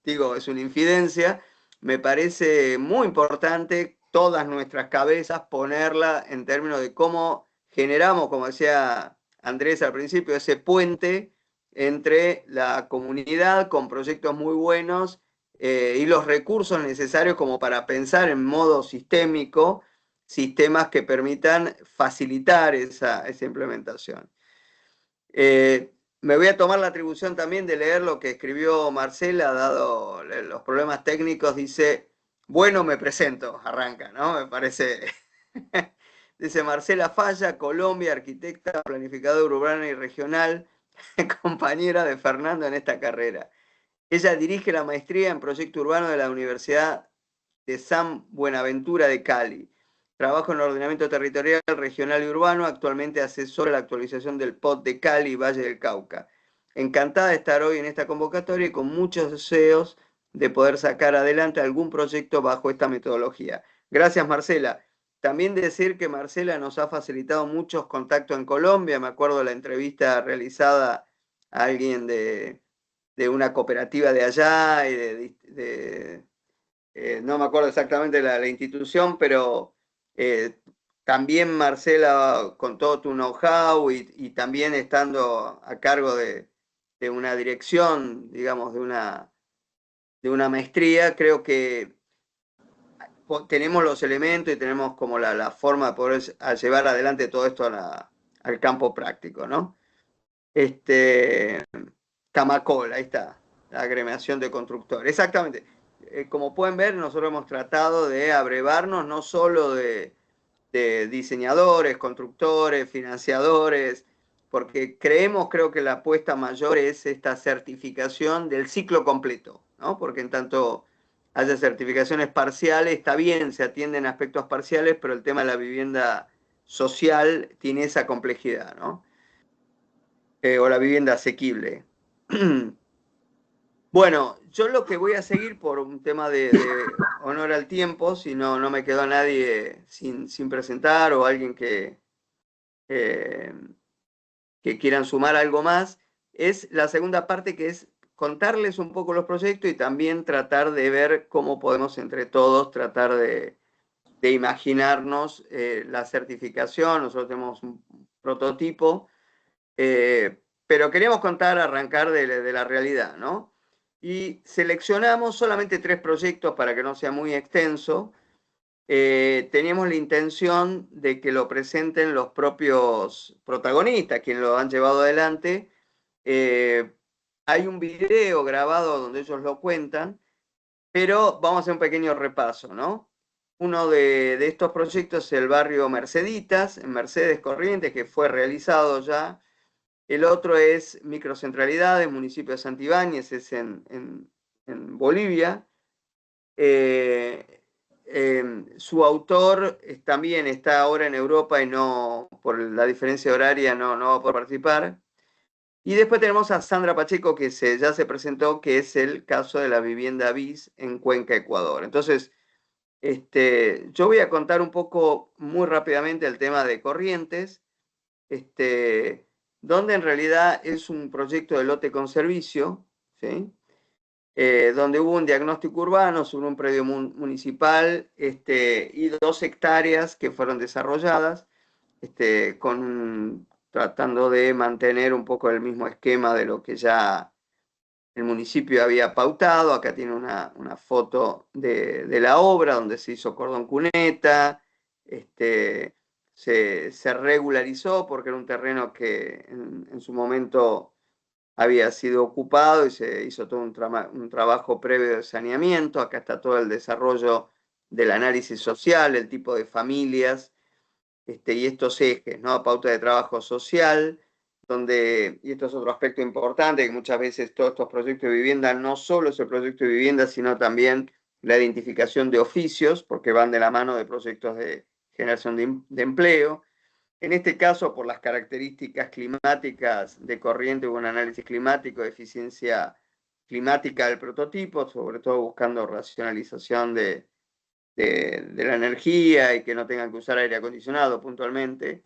digo, es una infidencia, me parece muy importante todas nuestras cabezas ponerla en términos de cómo generamos, como decía Andrés al principio, ese puente entre la comunidad con proyectos muy buenos y los recursos necesarios como para pensar en modo sistémico, sistemas que permitan facilitar esa implementación. Me voy a tomar la atribución también de leer lo que escribió Marcela, dado los problemas técnicos. Dice, bueno, me presento, arranca, ¿no? Me parece. Dice Marcela Falla, Colombia, arquitecta, planificadora urbana y regional, compañera de Fernando en esta carrera. Ella dirige la maestría en proyecto urbano de la Universidad de San Buenaventura de Cali. Trabajo en ordenamiento territorial, regional y urbano. Actualmente asesora la actualización del POT de Cali y Valle del Cauca. Encantada de estar hoy en esta convocatoria y con muchos deseos de poder sacar adelante algún proyecto bajo esta metodología. Gracias, Marcela. También decir que Marcela nos ha facilitado muchos contactos en Colombia. Me acuerdo de la entrevista realizada a alguien de una cooperativa de allá y no me acuerdo exactamente la institución, pero también Marcela, con todo tu know-how y también estando a cargo de una dirección, digamos, de una maestría, creo que tenemos los elementos y tenemos como la forma de poder llevar adelante todo esto al campo práctico, ¿no? Camacol, ahí está, la agremiación de constructores. Exactamente. Como pueden ver, nosotros hemos tratado de abrevarnos no solo de diseñadores, constructores, financiadores, porque creo que la apuesta mayor es esta certificación del ciclo completo, ¿no? Porque en tanto haya certificaciones parciales, está bien, se atienden aspectos parciales, pero el tema de la vivienda social tiene esa complejidad, ¿no? O la vivienda asequible. Bueno, yo lo que voy a seguir por un tema de honor al tiempo, si no me quedó nadie sin presentar o alguien que quieran sumar algo más, es la segunda parte, que es contarles un poco los proyectos y también tratar de ver cómo podemos entre todos tratar de imaginarnos la certificación. Nosotros tenemos un prototipo, pero queremos arrancar de la realidad, ¿no? Y seleccionamos solamente 3 proyectos para que no sea muy extenso. Teníamos la intención de que lo presenten los propios protagonistas, quienes lo han llevado adelante. Hay un video grabado donde ellos lo cuentan, pero vamos a hacer un pequeño repaso, ¿no? Uno de estos proyectos es el barrio Merceditas, en Mercedes Corrientes, que fue realizado ya. El otro es Microcentralidades, municipio de Santibáñez, es en Bolivia. Su autor también está ahora en Europa y no, por la diferencia horaria, no va a poder participar. Y después tenemos a Sandra Pacheco, que ya se presentó, que es el caso de la vivienda BIS en Cuenca, Ecuador. Entonces, yo voy a contar un poco muy rápidamente el tema de Corrientes, donde en realidad es un proyecto de lote con servicio, ¿sí? Donde hubo un diagnóstico urbano sobre un predio municipal y 2 hectáreas que fueron desarrolladas, tratando de mantener un poco el mismo esquema de lo que ya el municipio había pautado. Acá tiene una foto de la obra donde se hizo cordón cuneta, se regularizó porque era un terreno que en su momento había sido ocupado y se hizo todo un trabajo previo de saneamiento. Acá está todo el desarrollo del análisis social, el tipo de familias y estos ejes, ¿no? Pauta de trabajo social, y esto es otro aspecto importante, que muchas veces todos estos proyectos de vivienda no solo es el proyecto de vivienda, sino también la identificación de oficios, porque van de la mano de proyectos de generación de empleo. En este caso, por las características climáticas de Corrientes, hubo un análisis climático de eficiencia climática del prototipo, sobre todo buscando racionalización de la energía y que no tengan que usar aire acondicionado puntualmente,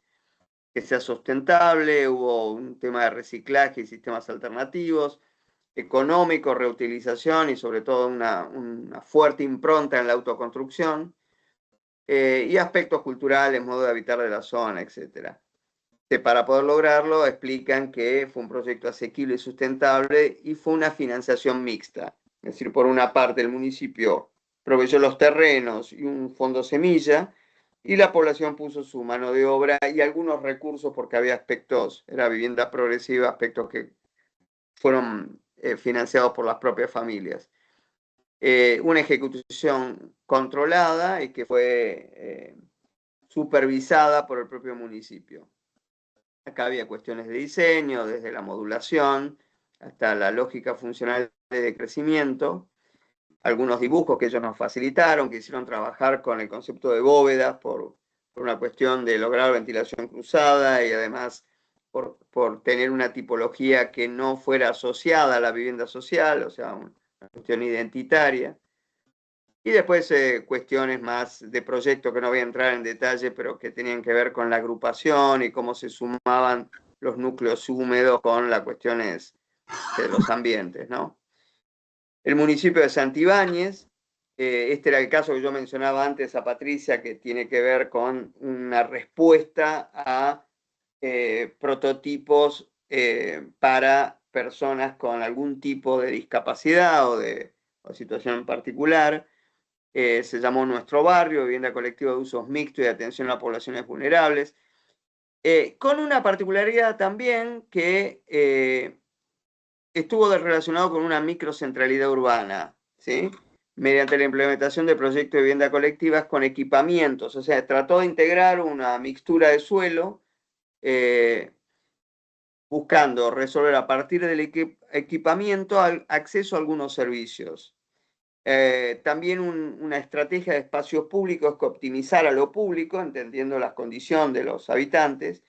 que sea sustentable. Hubo un tema de reciclaje y sistemas alternativos, económico, reutilización y sobre todo una fuerte impronta en la autoconstrucción. Y aspectos culturales, modo de habitar de la zona, etc. Para poder lograrlo, explican que fue un proyecto asequible y sustentable y fue una financiación mixta. Es decir, por una parte el municipio proveyó los terrenos y un fondo semilla, y la población puso su mano de obra y algunos recursos, porque había aspectos, era vivienda progresiva, aspectos que fueron financiados por las propias familias. Una ejecución controlada y que fue supervisada por el propio municipio. Acá había cuestiones de diseño, desde la modulación hasta la lógica funcional de crecimiento, algunos dibujos que ellos nos facilitaron, que hicieron trabajar con el concepto de bóvedas por una cuestión de lograr ventilación cruzada y además por tener una tipología que no fuera asociada a la vivienda social, o sea, una cuestión identitaria. Y después cuestiones más de proyecto que no voy a entrar en detalle, pero que tenían que ver con la agrupación y cómo se sumaban los núcleos húmedos con las cuestiones de los ambientes, ¿no? El municipio de Santibáñez, este era el caso que yo mencionaba antes a Patricia, que tiene que ver con una respuesta a prototipos para personas con algún tipo de discapacidad o situación en particular. Se llamó Nuestro Barrio, Vivienda Colectiva de Usos Mixtos y Atención a Poblaciones Vulnerables, con una particularidad también que estuvo relacionado con una microcentralidad urbana, ¿sí? Mediante la implementación de proyectos de vivienda colectivas con equipamientos, o sea, trató de integrar una mixtura de suelo, buscando resolver a partir del equipamiento acceso a algunos servicios. También una estrategia de espacios públicos que optimizara lo público, entendiendo las condiciones de los habitantes,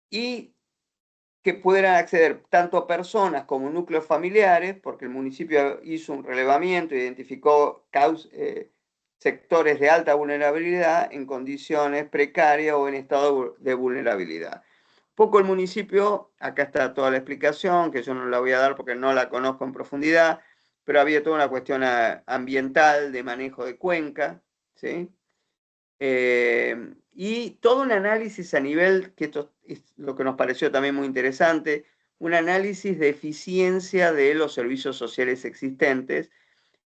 y que pudieran acceder tanto a personas como núcleos familiares, porque el municipio hizo un relevamiento, identificó sectores de alta vulnerabilidad en condiciones precarias o en estado de vulnerabilidad. Poco el municipio, acá está toda la explicación, que yo no la voy a dar porque no la conozco en profundidad, pero había toda una cuestión ambiental de manejo de cuenca, ¿sí? Y todo un análisis a nivel, que esto es lo que nos pareció también muy interesante, un análisis de eficiencia de los servicios sociales existentes,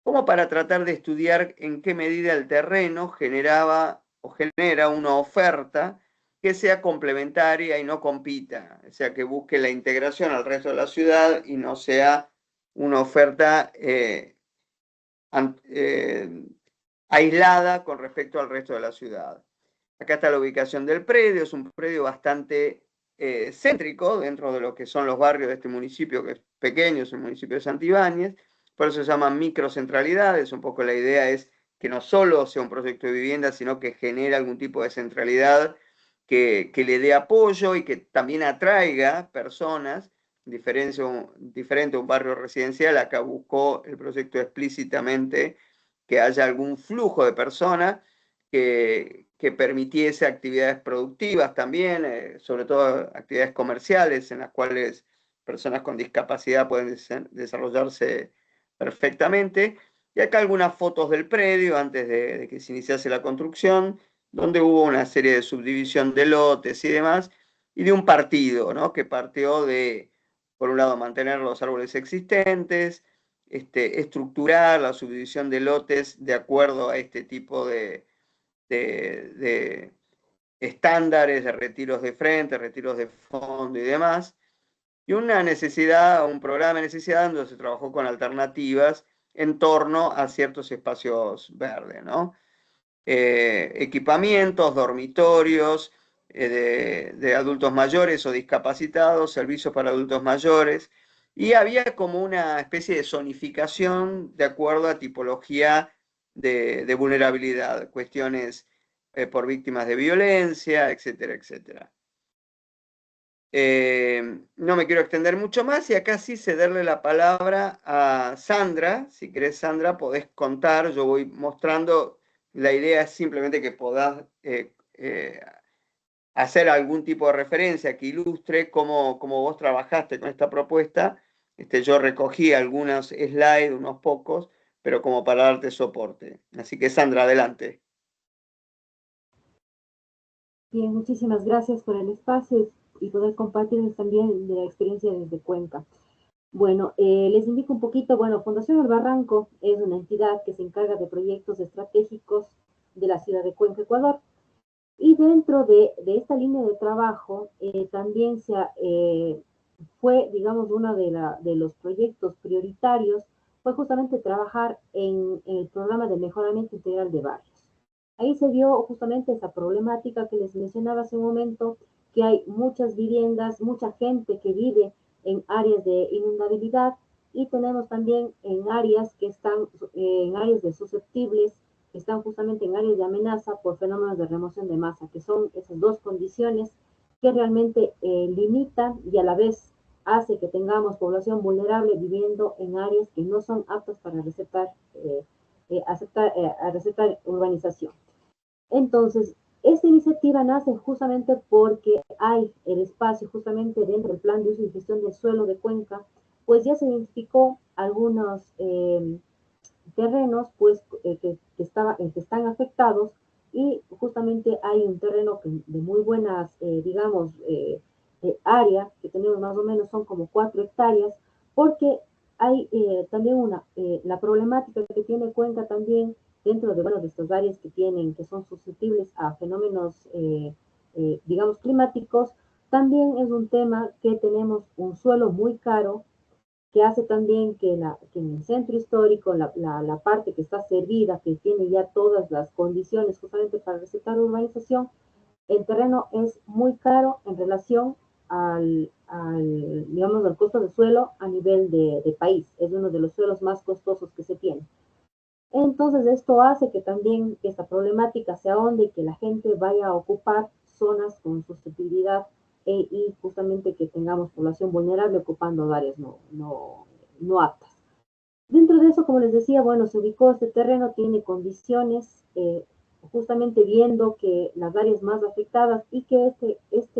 como para tratar de estudiar en qué medida el terreno generaba o genera una oferta que sea complementaria y no compita, o sea, que busque la integración al resto de la ciudad y no sea una oferta aislada con respecto al resto de la ciudad. Acá está la ubicación del predio, es un predio bastante céntrico dentro de lo que son los barrios de este municipio, que es pequeño, es el municipio de Santibáñez, por eso se llaman microcentralidades. Un poco la idea es que no solo sea un proyecto de vivienda, sino que genere algún tipo de centralidad que le dé apoyo y que también atraiga personas, diferente a un barrio residencial. Acá buscó el proyecto explícitamente que haya algún flujo de personas que permitiese actividades productivas también, sobre todo actividades comerciales en las cuales personas con discapacidad pueden desarrollarse perfectamente. Y acá algunas fotos del predio antes de que se iniciase la construcción, donde hubo una serie de subdivisión de lotes y demás, y de un partido, ¿no? Que partió de, por un lado, mantener los árboles existentes, estructurar la subdivisión de lotes de acuerdo a este tipo de estándares de retiros de frente, retiros de fondo y demás, y una necesidad, un programa de necesidad donde se trabajó con alternativas en torno a ciertos espacios verdes, ¿no? Equipamientos, dormitorios de adultos mayores o discapacitados, servicios para adultos mayores, y había como una especie de zonificación de acuerdo a tipología de vulnerabilidad, cuestiones por víctimas de violencia, etcétera, etcétera. No me quiero extender mucho más y acá sí cederle la palabra a Sandra. Si querés, Sandra, podés contar, yo voy mostrando. La idea es simplemente que podás hacer algún tipo de referencia que ilustre cómo vos trabajaste con esta propuesta. Yo recogí algunos slides, unos pocos, pero como para darte soporte. Así que, Sandra, adelante. Bien, muchísimas gracias por el espacio y poder compartirles también de la experiencia desde Cuenca. Bueno, les indico un poquito, bueno, Fundación El Barranco es una entidad que se encarga de proyectos estratégicos de la ciudad de Cuenca, Ecuador, y dentro de esta línea de trabajo también se fue, digamos, uno de los proyectos prioritarios, fue justamente trabajar en el programa de mejoramiento integral de barrios. Ahí se vio justamente esa problemática que les mencionaba hace un momento, que hay muchas viviendas, mucha gente que vive en áreas de inundabilidad y tenemos también en áreas que están, en áreas de susceptibles, que están justamente en áreas de amenaza por fenómenos de remoción de masa, que son esas dos condiciones que realmente limitan y a la vez hace que tengamos población vulnerable viviendo en áreas que no son aptas para recetar urbanización. Entonces, esta iniciativa nace justamente porque hay el espacio justamente dentro del plan de uso y gestión del suelo de Cuenca, pues ya se identificó algunos terrenos pues, que están afectados y justamente hay un terreno de muy buenas, digamos, área, que tenemos más o menos son como 4 hectáreas, porque hay también la problemática que tiene Cuenca también dentro de, bueno, de estas áreas que son susceptibles a fenómenos, digamos, climáticos, también es un tema que tenemos un suelo muy caro, que hace también que en el centro histórico, la parte que está servida, que tiene ya todas las condiciones justamente para recetar urbanización, el terreno es muy caro en relación digamos, al costo de suelo a nivel de país. Es uno de los suelos más costosos que se tiene. Entonces, esto hace que también esta problemática se ahonde y que la gente vaya a ocupar zonas con susceptibilidad y justamente que tengamos población vulnerable ocupando áreas no aptas. Dentro de eso, como les decía, bueno, se ubicó este terreno, tiene condiciones, justamente viendo que las áreas más afectadas y que este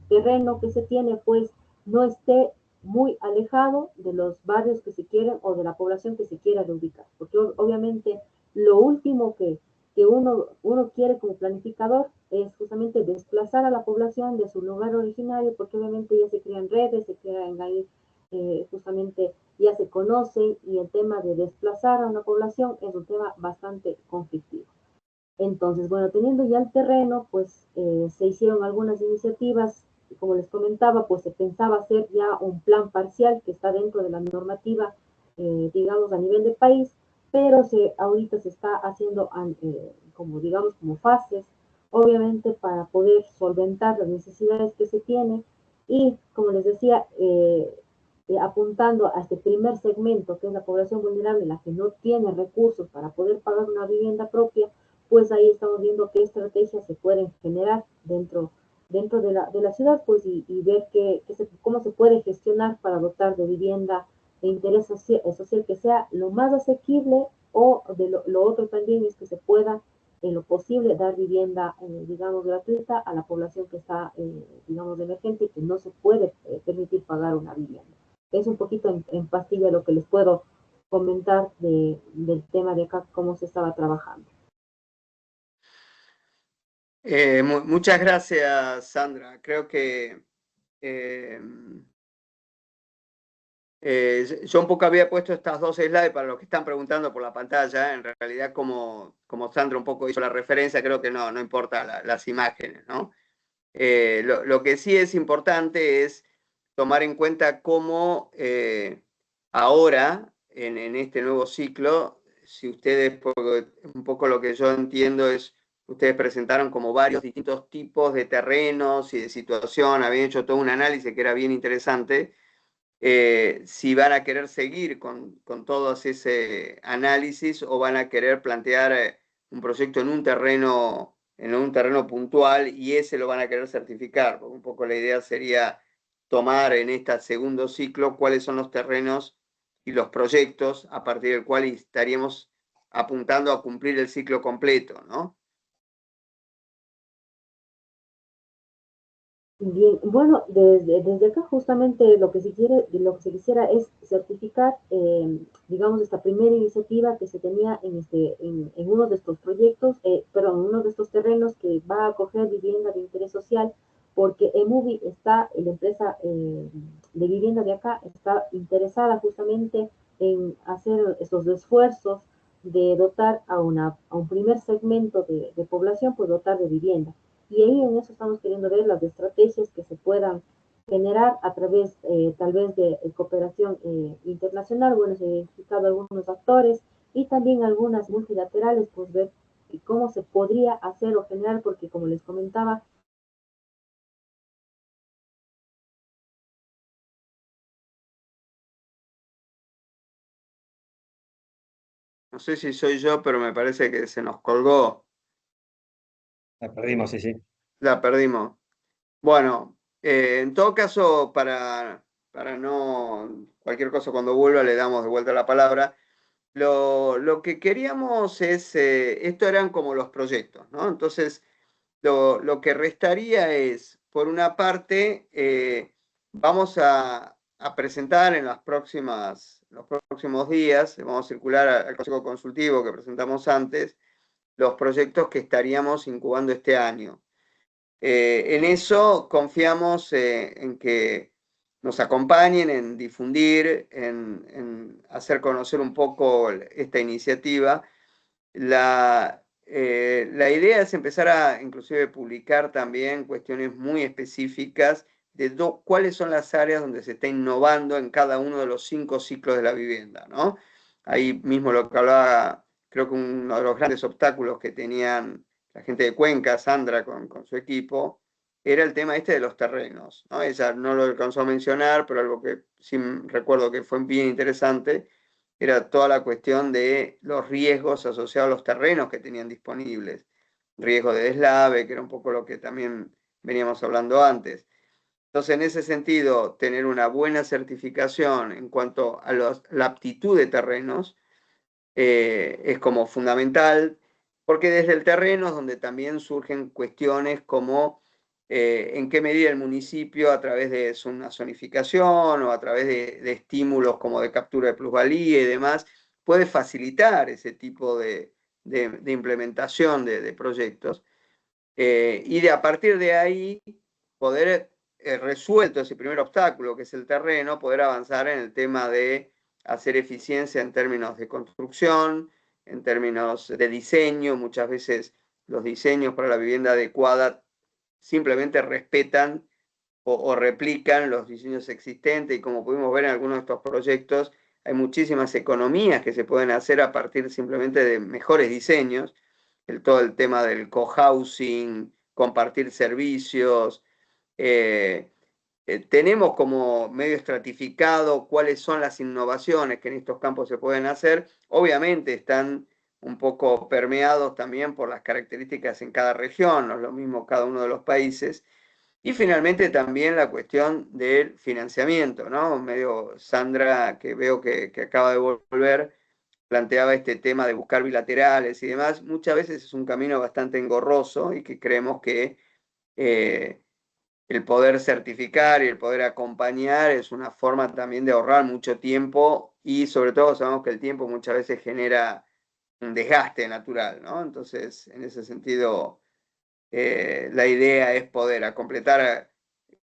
terreno que se tiene, pues, no esté muy alejado de los barrios que se quieren o de la población que se quiera reubicar. Porque obviamente lo último que uno quiere como planificador es justamente desplazar a la población de su lugar originario, porque obviamente ya se crean redes, se crean ahí justamente ya se conocen y el tema de desplazar a una población es un tema bastante conflictivo. Entonces, bueno, teniendo ya el terreno, pues se hicieron algunas iniciativas, como les comentaba, pues se pensaba hacer ya un plan parcial que está dentro de la normativa, digamos, a nivel de país, pero ahorita se está haciendo como, digamos, como fases, obviamente para poder solventar las necesidades que se tienen y, como les decía, apuntando a este primer segmento, que es la población vulnerable, la que no tiene recursos para poder pagar una vivienda propia, pues ahí estamos viendo qué estrategias se pueden generar dentro de la ciudad, pues y ver cómo se puede gestionar para dotar de vivienda de interés social que sea lo más asequible o de lo otro también es que se pueda en lo posible dar vivienda, digamos, gratuita a la población que está, digamos, emergente y que no se puede permitir pagar una vivienda. Es un poquito en pastilla lo que les puedo comentar del tema de acá, cómo se estaba trabajando. Muchas gracias, Sandra. Creo que yo un poco había puesto estas dos slides para los que están preguntando por la pantalla. En realidad, como Sandra un poco hizo la referencia, creo que no importa las imágenes, ¿no? Lo que sí es importante es tomar en cuenta cómo ahora, en este nuevo ciclo, si ustedes, un poco lo que yo entiendo es, ustedes presentaron como varios distintos tipos de terrenos y de situación, habían hecho todo un análisis que era bien interesante. Si van a querer seguir con todo ese análisis o van a querer plantear un proyecto en un terreno puntual y ese lo van a querer certificar. Porque un poco la idea sería tomar en este segundo ciclo cuáles son los terrenos y los proyectos a partir del cual estaríamos apuntando a cumplir el ciclo completo, ¿no? Bien, bueno, desde acá justamente lo que se quisiera es certificar, digamos, esta primera iniciativa que se tenía en uno de estos proyectos, uno de estos terrenos que va a acoger vivienda de interés social, porque EMUVI la empresa de vivienda de acá, está interesada justamente en hacer estos esfuerzos de dotar a un primer segmento de población, pues dotar de vivienda. Y ahí en eso estamos queriendo ver las estrategias que se puedan generar a través tal vez de cooperación internacional. Bueno, se han identificado algunos actores y también algunas multilaterales, pues ver cómo se podría hacer o generar, porque como les comentaba, No sé si soy yo, pero me parece que se nos colgó. La perdimos, sí, sí. La perdimos. Bueno, en todo caso, para no, cualquier cosa cuando vuelva le damos de vuelta la palabra. Lo que queríamos es, esto eran como los proyectos, ¿no? Entonces, lo que restaría es, por una parte, vamos a presentar en los próximos días, vamos a circular al Consejo Consultivo que presentamos antes, los proyectos que estaríamos incubando este año. En eso confiamos en que nos acompañen, en difundir, en hacer conocer un poco esta iniciativa. La idea es empezar a inclusive publicar también cuestiones muy específicas de cuáles son las áreas donde se está innovando en cada uno de los 5 ciclos de la vivienda, ¿no? Ahí mismo lo que hablaba, creo que uno de los grandes obstáculos que tenían la gente de Cuenca, Sandra, con su equipo, era el tema este de los terrenos, ¿no? Ella no lo alcanzó a mencionar, pero algo que sí recuerdo que fue bien interesante, era toda la cuestión de los riesgos asociados a los terrenos que tenían disponibles. Riesgo de deslave, que era un poco lo que también veníamos hablando antes. Entonces, en ese sentido, tener una buena certificación en cuanto a la aptitud de terrenos es como fundamental, porque desde el terreno es donde también surgen cuestiones como en qué medida el municipio, a través de una zonificación o a través de estímulos como de captura de plusvalía y demás, puede facilitar ese tipo de implementación de proyectos. Y a partir de ahí poder, resuelto ese primer obstáculo que es el terreno, poder avanzar en el tema de hacer eficiencia en términos de construcción, en términos de diseño. Muchas veces los diseños para la vivienda adecuada simplemente respetan o replican los diseños existentes, y como pudimos ver en algunos de estos proyectos, hay muchísimas economías que se pueden hacer a partir simplemente de mejores diseños. Todo el tema del cohousing, compartir servicios. Tenemos como medio estratificado cuáles son las innovaciones que en estos campos se pueden hacer. Obviamente están un poco permeados también por las características en cada región, no es lo mismo cada uno de los países. Y finalmente también la cuestión del financiamiento, ¿no? Medio Sandra, que veo que acaba de volver, planteaba este tema de buscar bilaterales y demás. Muchas veces es un camino bastante engorroso y que creemos que el poder certificar y el poder acompañar es una forma también de ahorrar mucho tiempo, y sobre todo sabemos que el tiempo muchas veces genera un desgaste natural, ¿no? Entonces, en ese sentido, la idea es poder completar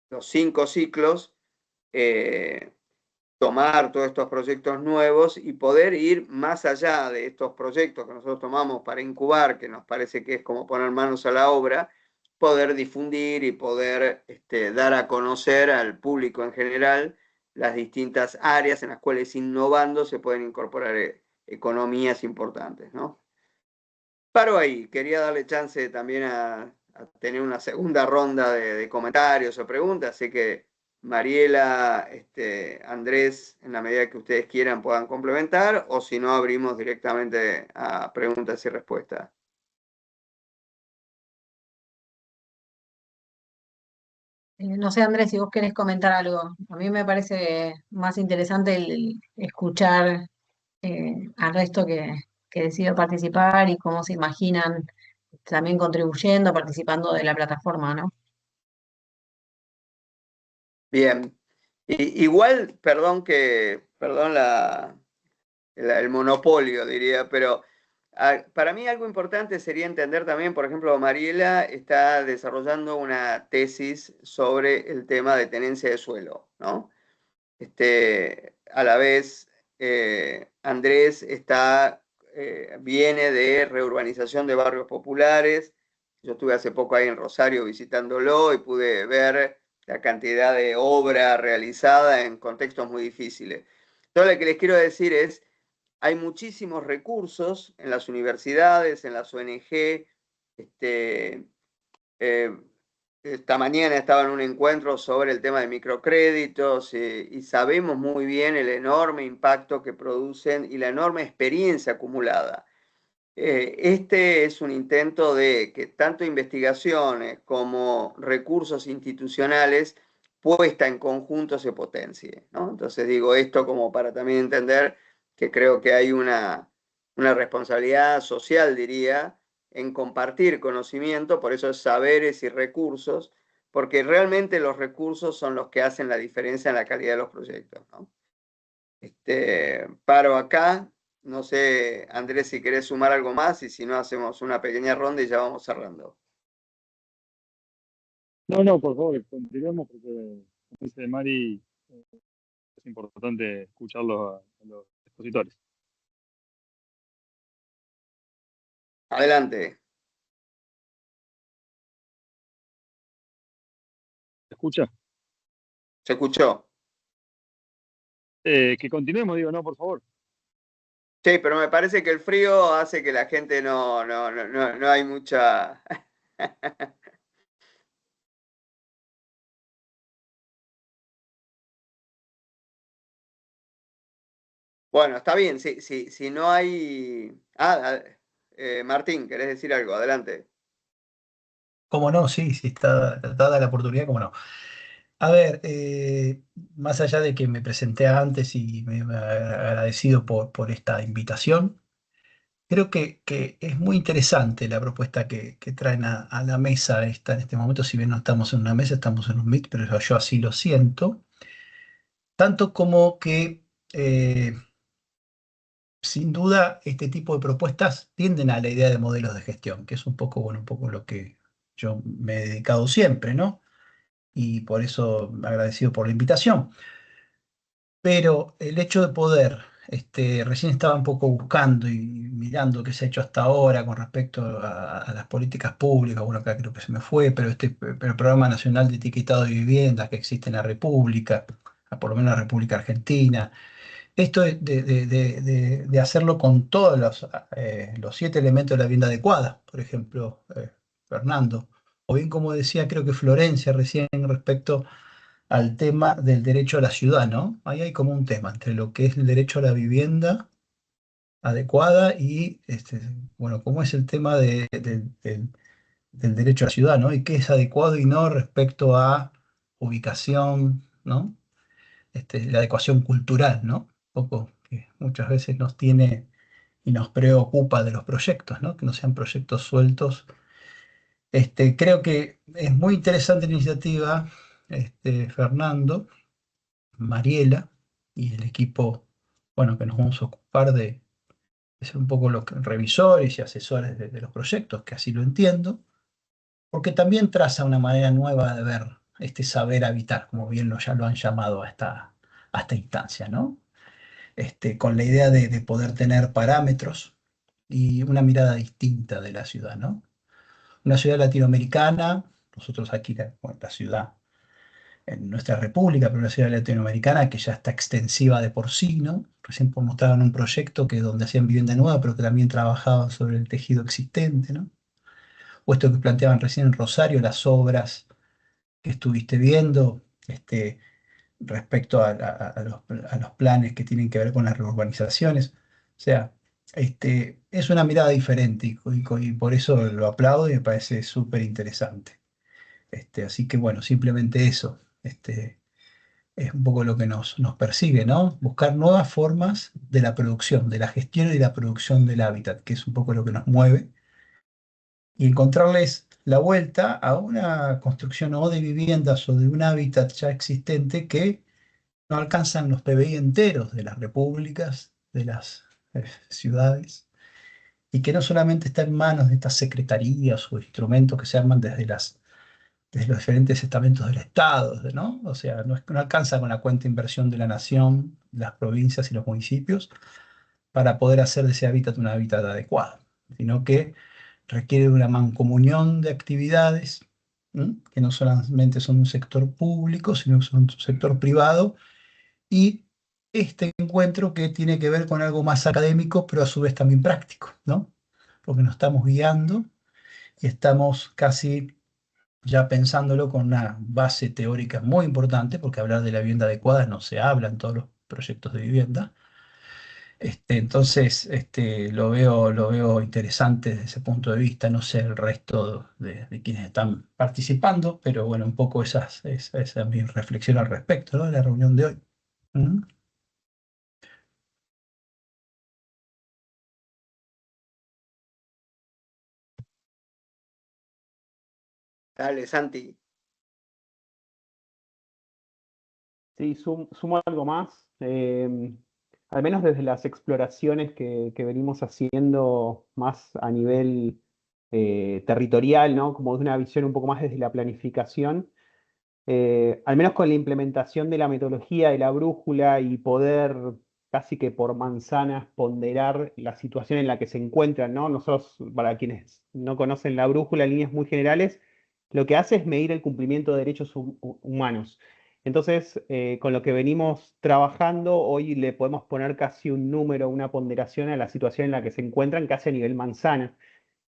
los 5 ciclos, tomar todos estos proyectos nuevos y poder ir más allá de estos proyectos que nosotros tomamos para incubar, que nos parece que es como poner manos a la obra, poder difundir y poder dar a conocer al público en general las distintas áreas en las cuales innovando se pueden incorporar economías importantes, ¿no? Paro ahí, quería darle chance también a tener una segunda ronda de comentarios o preguntas, así que Mariela, Andrés, en la medida que ustedes quieran puedan complementar, o si no abrimos directamente a preguntas y respuestas. No sé, Andrés, si vos querés comentar algo. A mí me parece más interesante el escuchar al resto que decide participar y cómo se imaginan también contribuyendo, participando de la plataforma, ¿no? Bien. Igual, perdón el monopolio, diría, pero para mí algo importante sería entender también, por ejemplo, Mariela está desarrollando una tesis sobre el tema de tenencia de suelo, ¿no? A la vez, Andrés viene de reurbanización de barrios populares. Yo estuve hace poco ahí en Rosario visitándolo y pude ver la cantidad de obra realizada en contextos muy difíciles. Entonces, lo que les quiero decir es, hay muchísimos recursos en las universidades, en las ONG. Esta mañana estaba en un encuentro sobre el tema de microcréditos y sabemos muy bien el enorme impacto que producen y la enorme experiencia acumulada. Este es un intento de que tanto investigaciones como recursos institucionales puesta en conjunto se potencie, ¿no? Entonces digo esto como para también entender que creo que hay una responsabilidad social, diría, en compartir conocimiento, por eso es saberes y recursos, porque realmente los recursos son los que hacen la diferencia en la calidad de los proyectos, ¿no? Paro acá. No sé, Andrés, si querés sumar algo más y si no, hacemos una pequeña ronda y ya vamos cerrando. No, por favor, continuemos porque, como dice Mari, es importante escucharlos a los expositores. Adelante. ¿Se escucha? Se escuchó. Que continuemos, digo, no, por favor. Sí, pero me parece que el frío hace que la gente no hay mucha... Bueno, está bien, si no hay... Martín, ¿querés decir algo? Adelante. ¿Cómo no? Sí, está dada la oportunidad, ¿cómo no? A ver, más allá de que me presenté antes y me agradecido por esta invitación, creo que es muy interesante la propuesta que traen a la mesa en este momento. Si bien no estamos en una mesa, estamos en un Meet, pero yo así lo siento. Tanto como que, sin duda, este tipo de propuestas tienden a la idea de modelos de gestión, que es un poco, bueno, un poco lo que yo me he dedicado siempre, ¿no? Y por eso agradecido por la invitación. Pero el hecho de poder, recién estaba un poco buscando y mirando qué se ha hecho hasta ahora con respecto a las políticas públicas, bueno, acá creo que se me fue, pero el Programa Nacional de Etiquetado de Viviendas que existe en la República, por lo menos en la República Argentina, esto de hacerlo con todos los 7 elementos de la vivienda adecuada, por ejemplo, Fernando, o bien como decía, creo que Florencia recién respecto al tema del derecho a la ciudad, ¿no? Ahí hay como un tema entre lo que es el derecho a la vivienda adecuada y, bueno, cómo es el tema del derecho a la ciudad, ¿no? Y qué es adecuado y no respecto a ubicación, ¿no? La adecuación cultural, ¿no? Un poco que muchas veces nos tiene y nos preocupa de los proyectos, ¿no? Que no sean proyectos sueltos. Creo que es muy interesante la iniciativa, Fernando, Mariela y el equipo, bueno, que nos vamos a ocupar de ser un poco los revisores y asesores de los proyectos, que así lo entiendo, porque también traza una manera nueva de ver este saber habitar, como bien ya lo han llamado a esta instancia, ¿no? Con la idea de poder tener parámetros y una mirada distinta de la ciudad, ¿no? Una ciudad latinoamericana, nosotros aquí, bueno, la ciudad en nuestra república, pero una ciudad latinoamericana que ya está extensiva de por sí, ¿no? Recién mostraban un proyecto donde hacían vivienda nueva, pero que también trabajaban sobre el tejido existente, ¿no? O esto que planteaban recién en Rosario, las obras que estuviste viendo, respecto a los planes que tienen que ver con las reurbanizaciones. O sea, es una mirada diferente y por eso lo aplaudo y me parece súper interesante. Así que bueno, simplemente eso. Es un poco lo que nos persigue, ¿no? Buscar nuevas formas de la producción, de la gestión y la producción del hábitat, que es un poco lo que nos mueve, y encontrarles la vuelta a una construcción o de viviendas o de un hábitat ya existente que no alcanzan los PBI enteros de las repúblicas, de las ciudades, y que no solamente está en manos de estas secretarías o instrumentos que se arman desde los diferentes estamentos del Estado, ¿no? O sea, no alcanza con la cuenta de inversión de la nación, las provincias y los municipios para poder hacer de ese hábitat un hábitat adecuado, sino que requiere de una mancomunión de actividades que no solamente son un sector público, sino que son un sector privado, y este encuentro que tiene que ver con algo más académico, pero a su vez también práctico, ¿no? Porque nos estamos guiando y estamos casi ya pensándolo con una base teórica muy importante, porque hablar de la vivienda adecuada no se habla en todos los proyectos de vivienda. Entonces, lo veo interesante desde ese punto de vista. No sé el resto de quienes están participando, pero bueno, un poco esa es mi reflexión al respecto, ¿no?, de la reunión de hoy. ¿Mm? Dale, Santi. Sí, sumo algo más. Al menos desde las exploraciones que venimos haciendo más a nivel territorial, ¿no? Como de una visión un poco más desde la planificación. Al menos con la implementación de la metodología de la brújula y poder casi que por manzanas ponderar la situación en la que se encuentran, ¿no? Nosotros, para quienes no conocen la brújula en líneas muy generales, lo que hace es medir el cumplimiento de derechos humanos. Entonces, con lo que venimos trabajando, hoy le podemos poner casi un número, una ponderación a la situación en la que se encuentran, casi a nivel manzana.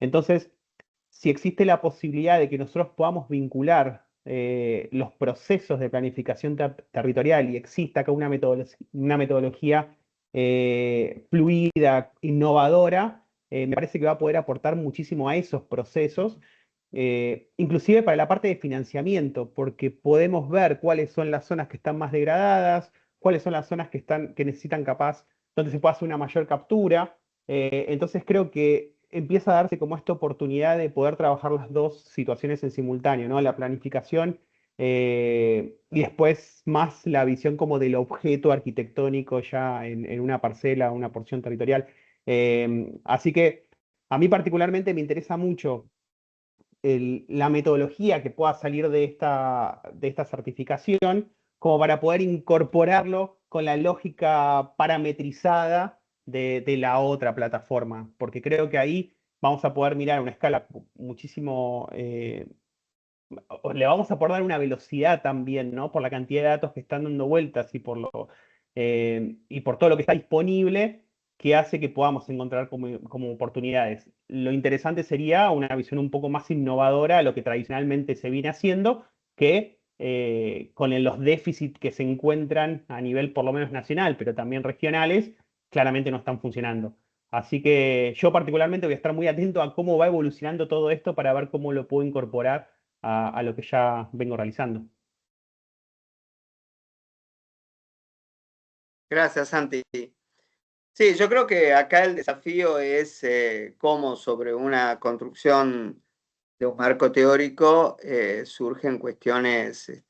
Entonces, si existe la posibilidad de que nosotros podamos vincular los procesos de planificación territorial y exista acá una metodología fluida, innovadora, me parece que va a poder aportar muchísimo a esos procesos, inclusive para la parte de financiamiento, porque podemos ver cuáles son las zonas que están más degradadas, cuáles son las zonas que necesitan capaz, donde se puede hacer una mayor captura. Entonces creo que empieza a darse como esta oportunidad de poder trabajar las dos situaciones en simultáneo, ¿no? La planificación y después más la visión como del objeto arquitectónico ya en una parcela, una porción territorial. Así que a mí particularmente me interesa mucho la metodología que pueda salir de esta certificación, como para poder incorporarlo con la lógica parametrizada de la otra plataforma, porque creo que ahí vamos a poder mirar a una escala muchísimo, le vamos a poder dar una velocidad también, ¿no? Por la cantidad de datos que están dando vueltas y por todo lo que está disponible, que hace que podamos encontrar como oportunidades. Lo interesante sería una visión un poco más innovadora a lo que tradicionalmente se viene haciendo, que con los déficits que se encuentran a nivel por lo menos nacional, pero también regionales, claramente no están funcionando. Así que yo particularmente voy a estar muy atento a cómo va evolucionando todo esto para ver cómo lo puedo incorporar a lo que ya vengo realizando. Gracias, Santi. Sí, yo creo que acá el desafío es cómo sobre una construcción de un marco teórico surgen cuestiones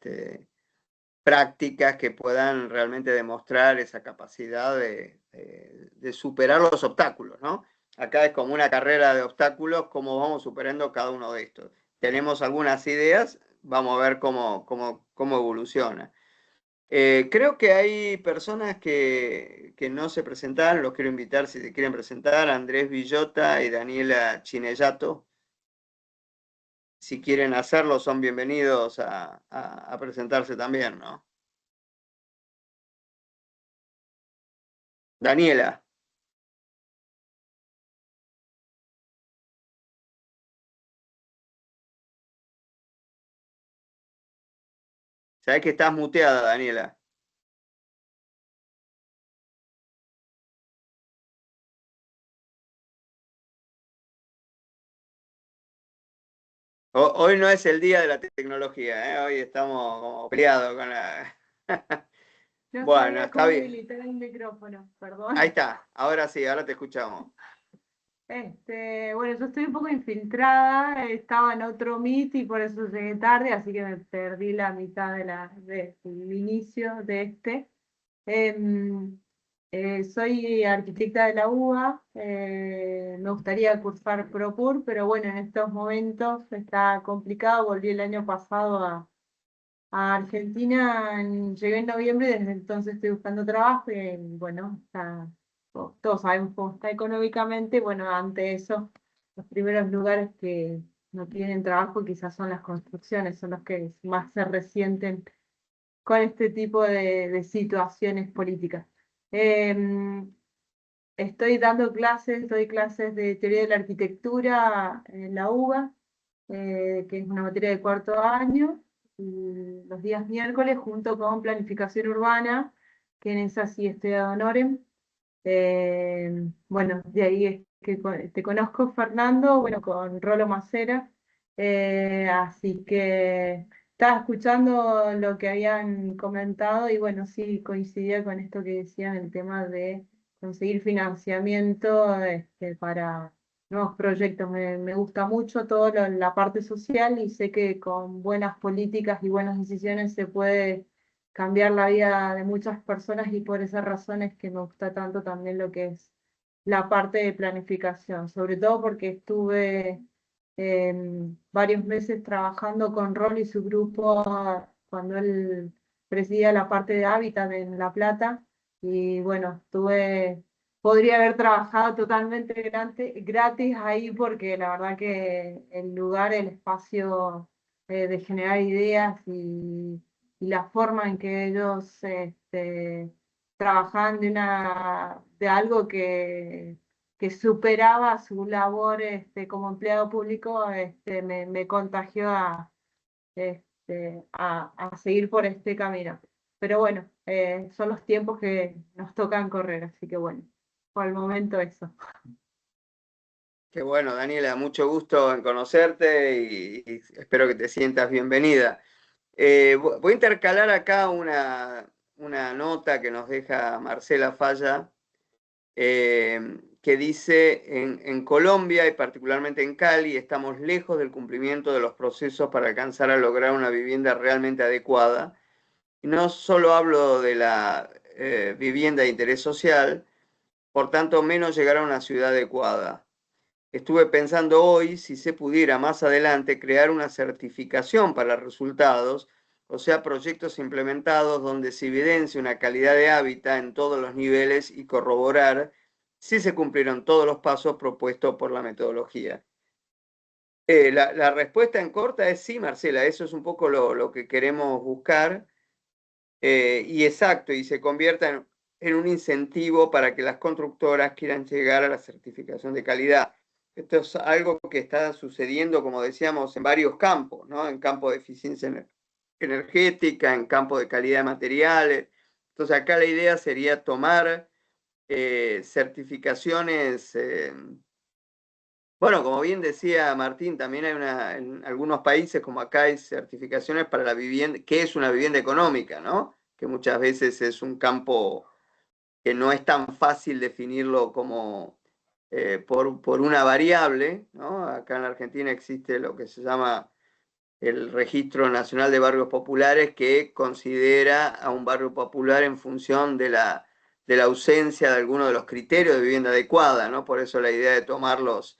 prácticas que puedan realmente demostrar esa capacidad de superar los obstáculos, ¿no? Acá es como una carrera de obstáculos, cómo vamos superando cada uno de estos. Tenemos algunas ideas, vamos a ver cómo evoluciona. Creo que hay personas que no se presentaron, los quiero invitar si se quieren presentar, Andrés Villota y Daniela Chinellato. Si quieren hacerlo, son bienvenidos a presentarse también, ¿no? Daniela. Sabés que estás muteada, Daniela. Hoy no es el día de la tecnología, ¿eh? Hoy estamos como peleados con la... No Bueno, sabía está cómo bien. habilitar el micrófono, perdón. Ahí está, ahora sí, ahora te escuchamos. Bueno, yo estoy un poco infiltrada, estaba en otro Meet y por eso llegué tarde, así que me perdí la mitad del inicio de este. Soy arquitecta de la UBA, me gustaría cursar ProPur, pero bueno, en estos momentos está complicado, volví el año pasado a Argentina, llegué en noviembre y desde entonces estoy buscando trabajo y bueno, todos sabemos cómo está económicamente, bueno, ante eso, los primeros lugares que no tienen trabajo, quizás son las construcciones, son los que más se resienten con este tipo de situaciones políticas. Estoy dando clases, doy clases de teoría de la arquitectura en la UBA, que es una materia de cuarto año, los días miércoles, junto con planificación urbana, que en esa sí estoy ad honorem. Bueno, de ahí es que te conozco, Fernando, bueno, con Rolo Macera, así que estaba escuchando lo que habían comentado y bueno, sí coincidía con esto que decían, el tema de conseguir financiamiento para nuevos proyectos. Me gusta mucho toda la parte social y sé que con buenas políticas y buenas decisiones se puede cambiar la vida de muchas personas y por esas razones que me gusta tanto también lo que es la parte de planificación, sobre todo porque estuve varios meses trabajando con Rol y su grupo cuando él presidía la parte de hábitat en La Plata y bueno, podría haber trabajado totalmente gratis ahí porque la verdad que el lugar, el espacio de generar ideas y la forma en que ellos trabajaban de algo que superaba su labor como empleado público, me contagió a seguir por este camino. Pero bueno, son los tiempos que nos tocan correr, así que bueno, por el momento eso. Qué bueno, Daniela, mucho gusto en conocerte y espero que te sientas bienvenida. Voy a intercalar acá una nota que nos deja Marcela Falla, que dice, en Colombia y particularmente en Cali, estamos lejos del cumplimiento de los procesos para alcanzar a lograr una vivienda realmente adecuada. Y no solo hablo de la vivienda de interés social, por tanto, menos llegar a una ciudad adecuada. Estuve pensando hoy si se pudiera más adelante crear una certificación para resultados, o sea, proyectos implementados donde se evidencie una calidad de hábitat en todos los niveles y corroborar si se cumplieron todos los pasos propuestos por la metodología. La respuesta en corta es sí, Marcela, eso es un poco lo que queremos buscar. Y exacto, y se convierta en un incentivo para que las constructoras quieran llegar a la certificación de calidad. Esto es algo que está sucediendo, como decíamos, en varios campos, ¿no? En campo de eficiencia energética, en campo de calidad de materiales. Entonces acá la idea sería tomar certificaciones, bueno, como bien decía Martín, también hay en algunos países como acá hay certificaciones para la vivienda, que es una vivienda económica, ¿no? Que muchas veces es un campo que no es tan fácil definirlo como por una variable, ¿no? Acá en la Argentina existe lo que se llama el Registro Nacional de Barrios Populares, que considera a un barrio popular en función de la ausencia de alguno de los criterios de vivienda adecuada, ¿no? Por eso la idea de tomar los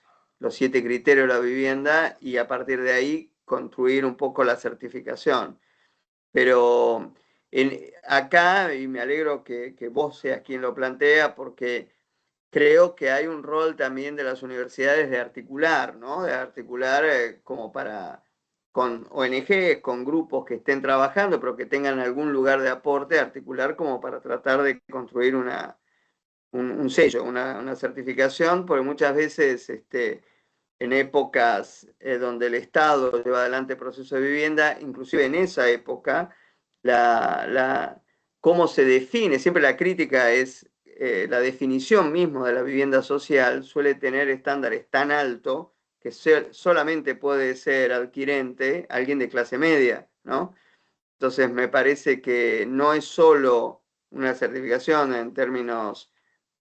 7 criterios de la vivienda y a partir de ahí construir un poco la certificación. Pero acá, y me alegro que vos seas quien lo plantea, porque creo que hay un rol también de las universidades de articular, ¿no? De articular como con ONGs, con grupos que estén trabajando, pero que tengan algún lugar de aporte, articular como para tratar de construir un sello, una certificación, porque muchas veces en épocas donde el Estado lleva adelante el proceso de vivienda, inclusive en esa época, cómo se define, siempre la crítica es la definición misma de la vivienda social suele tener estándares tan altos que solamente puede ser adquirente alguien de clase media, ¿no? Entonces me parece que no es solo una certificación en términos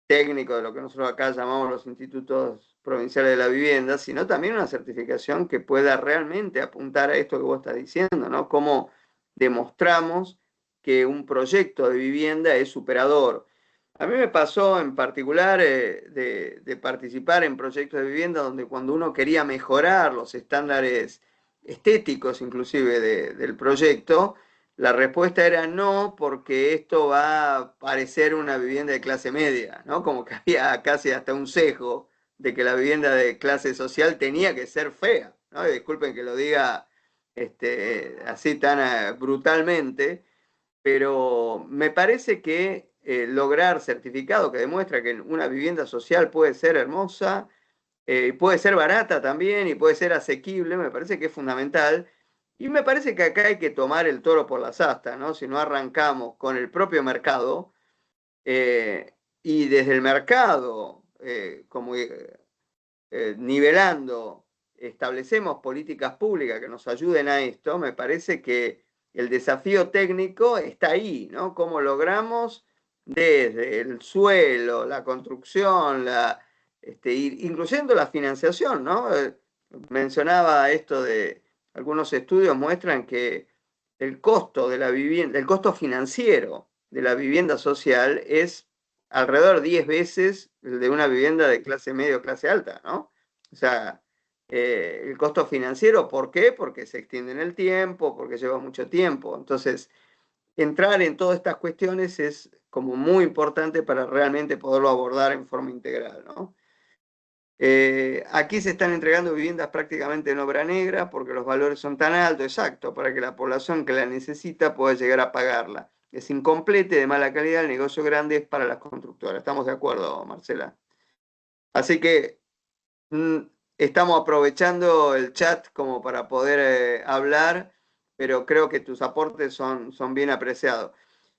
técnicos de lo que nosotros acá llamamos los institutos provinciales de la vivienda, sino también una certificación que pueda realmente apuntar a esto que vos estás diciendo, ¿no? Cómo demostramos que un proyecto de vivienda es superador. A mí me pasó en particular de participar en proyectos de vivienda donde cuando uno quería mejorar los estándares estéticos inclusive del proyecto, la respuesta era no, porque esto va a parecer una vivienda de clase media, ¿no? Como que había casi hasta un sesgo de que la vivienda de clase social tenía que ser fea, ¿no? Y disculpen que lo diga así tan brutalmente, pero me parece que lograr certificado que demuestra que una vivienda social puede ser hermosa, puede ser barata también y puede ser asequible, me parece que es fundamental. Y me parece que acá hay que tomar el toro por las astas, ¿no? Si no arrancamos con el propio mercado y desde el mercado, como nivelando, establecemos políticas públicas que nos ayuden a esto, me parece que el desafío técnico está ahí, ¿no? Cómo logramos desde el suelo, la construcción, incluyendo la financiación, ¿no? Mencionaba esto de algunos estudios muestran que el costo de la vivienda, el costo financiero de la vivienda social es alrededor 10 veces el de una vivienda de clase media o clase alta, ¿no? O sea, el costo financiero, ¿por qué? Porque se extiende en el tiempo, porque lleva mucho tiempo. Entonces, entrar en todas estas cuestiones es como muy importante para realmente poderlo abordar en forma integral, ¿no? Aquí se están entregando viviendas prácticamente en obra negra porque los valores son tan altos, exacto, para que la población que la necesita pueda llegar a pagarla. Es incompleta y de mala calidad, el negocio grande es para las constructoras. ¿Estamos de acuerdo, Marcela? Así que estamos aprovechando el chat como para poder hablar, pero creo que tus aportes son bien apreciados.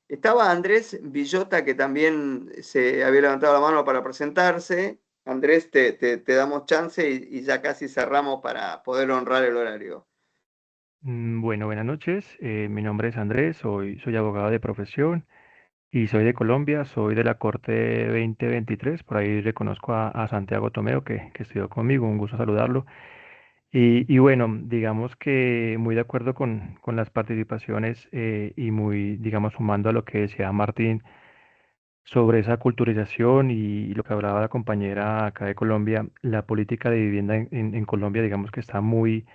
Estaba Andrés Villota, que también se había levantado la mano para presentarse. Andrés, te damos chance y ya casi cerramos para poder honrar el horario. Bueno, buenas noches. Mi nombre es Andrés, soy abogado de profesión y soy de Colombia, soy de la Corte 2023. Por ahí reconozco a Santiago Tomeo que estudió conmigo, un gusto saludarlo. Y bueno, digamos que muy de acuerdo con las participaciones y muy, digamos, sumando a lo que decía Martín sobre esa culturalización y lo que hablaba la compañera acá de Colombia, la política de vivienda en Colombia, digamos que está muy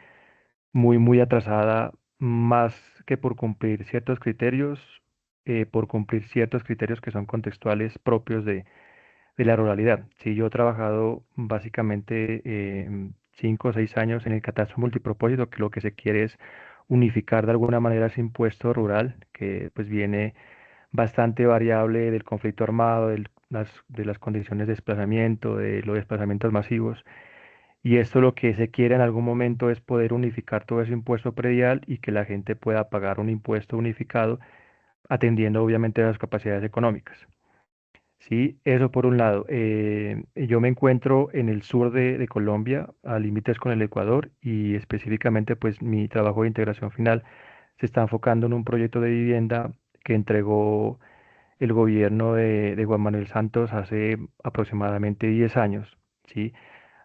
atrasada, más que por cumplir ciertos criterios, por cumplir ciertos criterios que son contextuales propios de la ruralidad. Sí, yo he trabajado básicamente 5 o 6 años en el catastro multipropósito, que lo que se quiere es unificar de alguna manera ese impuesto rural, que pues viene bastante variable del conflicto armado, de las condiciones de desplazamiento, de los desplazamientos masivos. Y esto lo que se quiere en algún momento es poder unificar todo ese impuesto predial y que la gente pueda pagar un impuesto unificado, atendiendo obviamente a las capacidades económicas. Sí, eso por un lado. Yo me encuentro en el sur de Colombia, a límites con el Ecuador, y específicamente pues mi trabajo de integración final se está enfocando en un proyecto de vivienda que entregó el gobierno de Juan Manuel Santos hace aproximadamente 10 años. ¿Sí?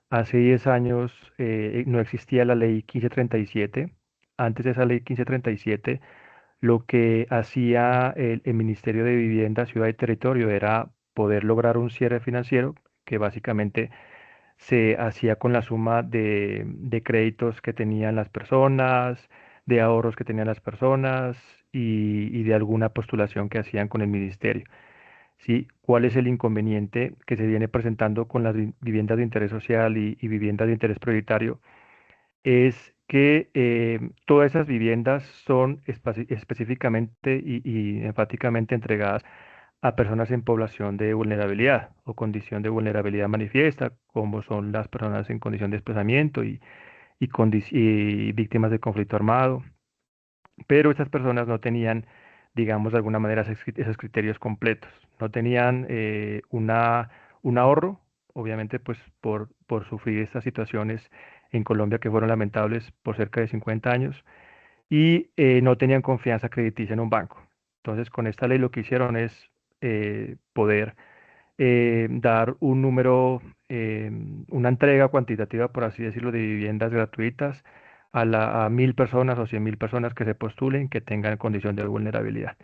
Hace 10 años no existía la ley 1537. Antes de esa ley 1537, lo que hacía el Ministerio de Vivienda, Ciudad y Territorio era poder lograr un cierre financiero que básicamente se hacía con la suma de créditos que tenían las personas, de ahorros que tenían las personas y de alguna postulación que hacían con el ministerio. ¿Sí? ¿Cuál es el inconveniente que se viene presentando con las viviendas de interés social y viviendas de interés prioritario? Es que todas esas viviendas son específicamente y enfáticamente entregadas a personas en población de vulnerabilidad o condición de vulnerabilidad manifiesta, como son las personas en condición de desplazamiento y víctimas de conflicto armado. Pero estas personas no tenían, digamos, de alguna manera esos criterios completos. No tenían un ahorro, obviamente, pues por sufrir estas situaciones en Colombia que fueron lamentables por cerca de 50 años, y no tenían confianza crediticia en un banco. Entonces, con esta ley lo que hicieron es poder dar un número, una entrega cuantitativa, por así decirlo, de viviendas gratuitas a 1.000 personas o 100.000 personas que se postulen que tengan condición de vulnerabilidad.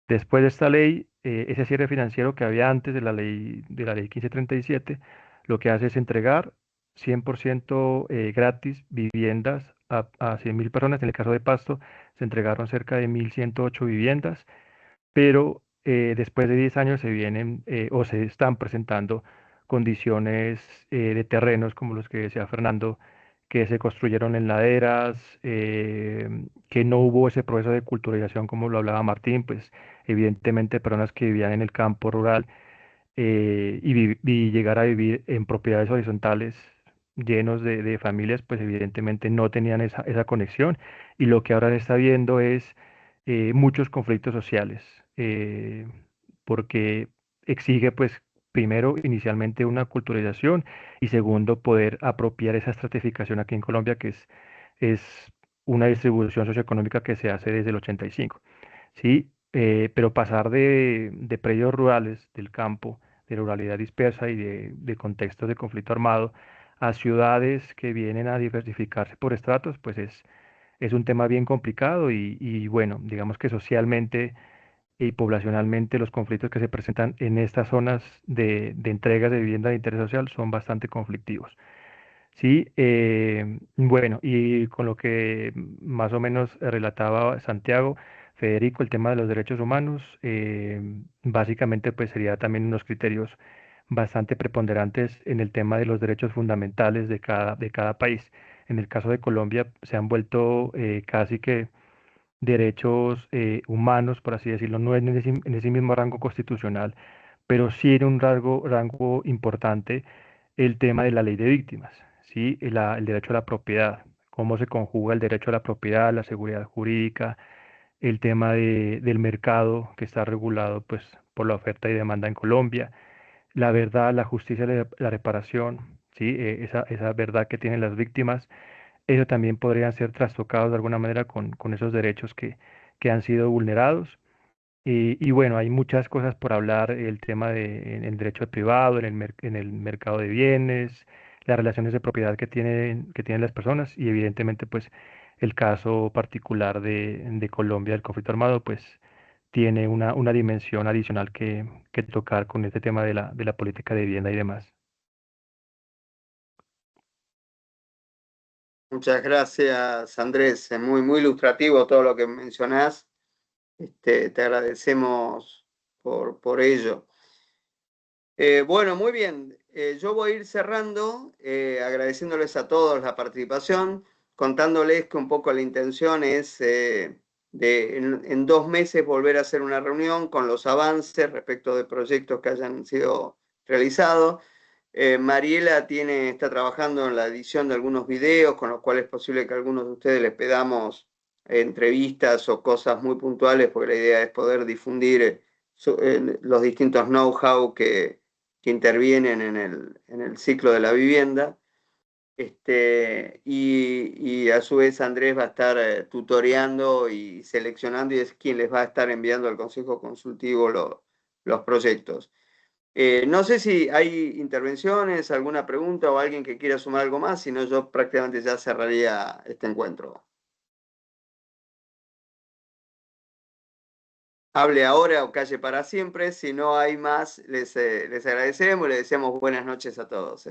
Después de esta ley, ese cierre financiero que había antes de la ley 1537, lo que hace es entregar 100% gratis viviendas a 100.000 personas. En el caso de Pasto, se entregaron cerca de 1.108 viviendas, pero después de 10 años se vienen o se están presentando condiciones de terrenos como los que decía Fernando, que se construyeron en laderas, que no hubo ese proceso de culturalización como lo hablaba Martín, pues evidentemente personas que vivían en el campo rural y llegar a vivir en propiedades horizontales llenos de familias, pues evidentemente no tenían esa conexión. Y lo que ahora se está viendo es muchos conflictos sociales, porque exige, pues, primero, inicialmente una culturalización y segundo, poder apropiar esa estratificación aquí en Colombia, que es una distribución socioeconómica que se hace desde el 85. ¿Sí? Pero pasar de predios rurales, del campo, de ruralidad dispersa y de contextos de conflicto armado, a ciudades que vienen a diversificarse por estratos, pues es un tema bien complicado y bueno, digamos que socialmente y poblacionalmente los conflictos que se presentan en estas zonas de entregas de vivienda de interés social son bastante conflictivos. Sí, bueno, y con lo que más o menos relataba Santiago, Federico, el tema de los derechos humanos, básicamente pues sería también unos criterios bastante preponderantes en el tema de los derechos fundamentales de cada país. En el caso de Colombia se han vuelto casi que derechos humanos, por así decirlo, no en ese mismo rango constitucional, pero sí en un rango importante el tema de la ley de víctimas, ¿sí? El derecho a la propiedad, cómo se conjuga el derecho a la propiedad, la seguridad jurídica, el tema del mercado que está regulado pues, por la oferta y demanda en Colombia, la verdad, la justicia, la reparación, ¿sí? Esa verdad que tienen las víctimas, eso también podrían ser trastocados de alguna manera con esos derechos que han sido vulnerados. Y bueno, hay muchas cosas por hablar, el tema en el derecho privado, en el mercado de bienes, las relaciones de propiedad que tienen las personas y evidentemente pues el caso particular de Colombia, del conflicto armado, pues tiene una dimensión adicional que tocar con este tema de la política de vivienda y demás. Muchas gracias, Andrés. Es muy, muy ilustrativo todo lo que mencionás. Te agradecemos por ello. Bueno, muy bien. Yo voy a ir cerrando, agradeciéndoles a todos la participación, contándoles que un poco la intención es en 2 meses volver a hacer una reunión con los avances respecto de proyectos que hayan sido realizados. Mariela está trabajando en la edición de algunos videos, con los cuales es posible que a algunos de ustedes les pedamos entrevistas o cosas muy puntuales, porque la idea es poder difundir los distintos know-how que intervienen en el ciclo de la vivienda. Y a su vez Andrés va a estar tutoreando y seleccionando y es quien les va a estar enviando al Consejo Consultivo los proyectos. No sé si hay intervenciones, alguna pregunta o alguien que quiera sumar algo más, si no yo prácticamente ya cerraría este encuentro. Hable ahora o calle para siempre. Si no hay más, les agradecemos y les deseamos buenas noches a todos.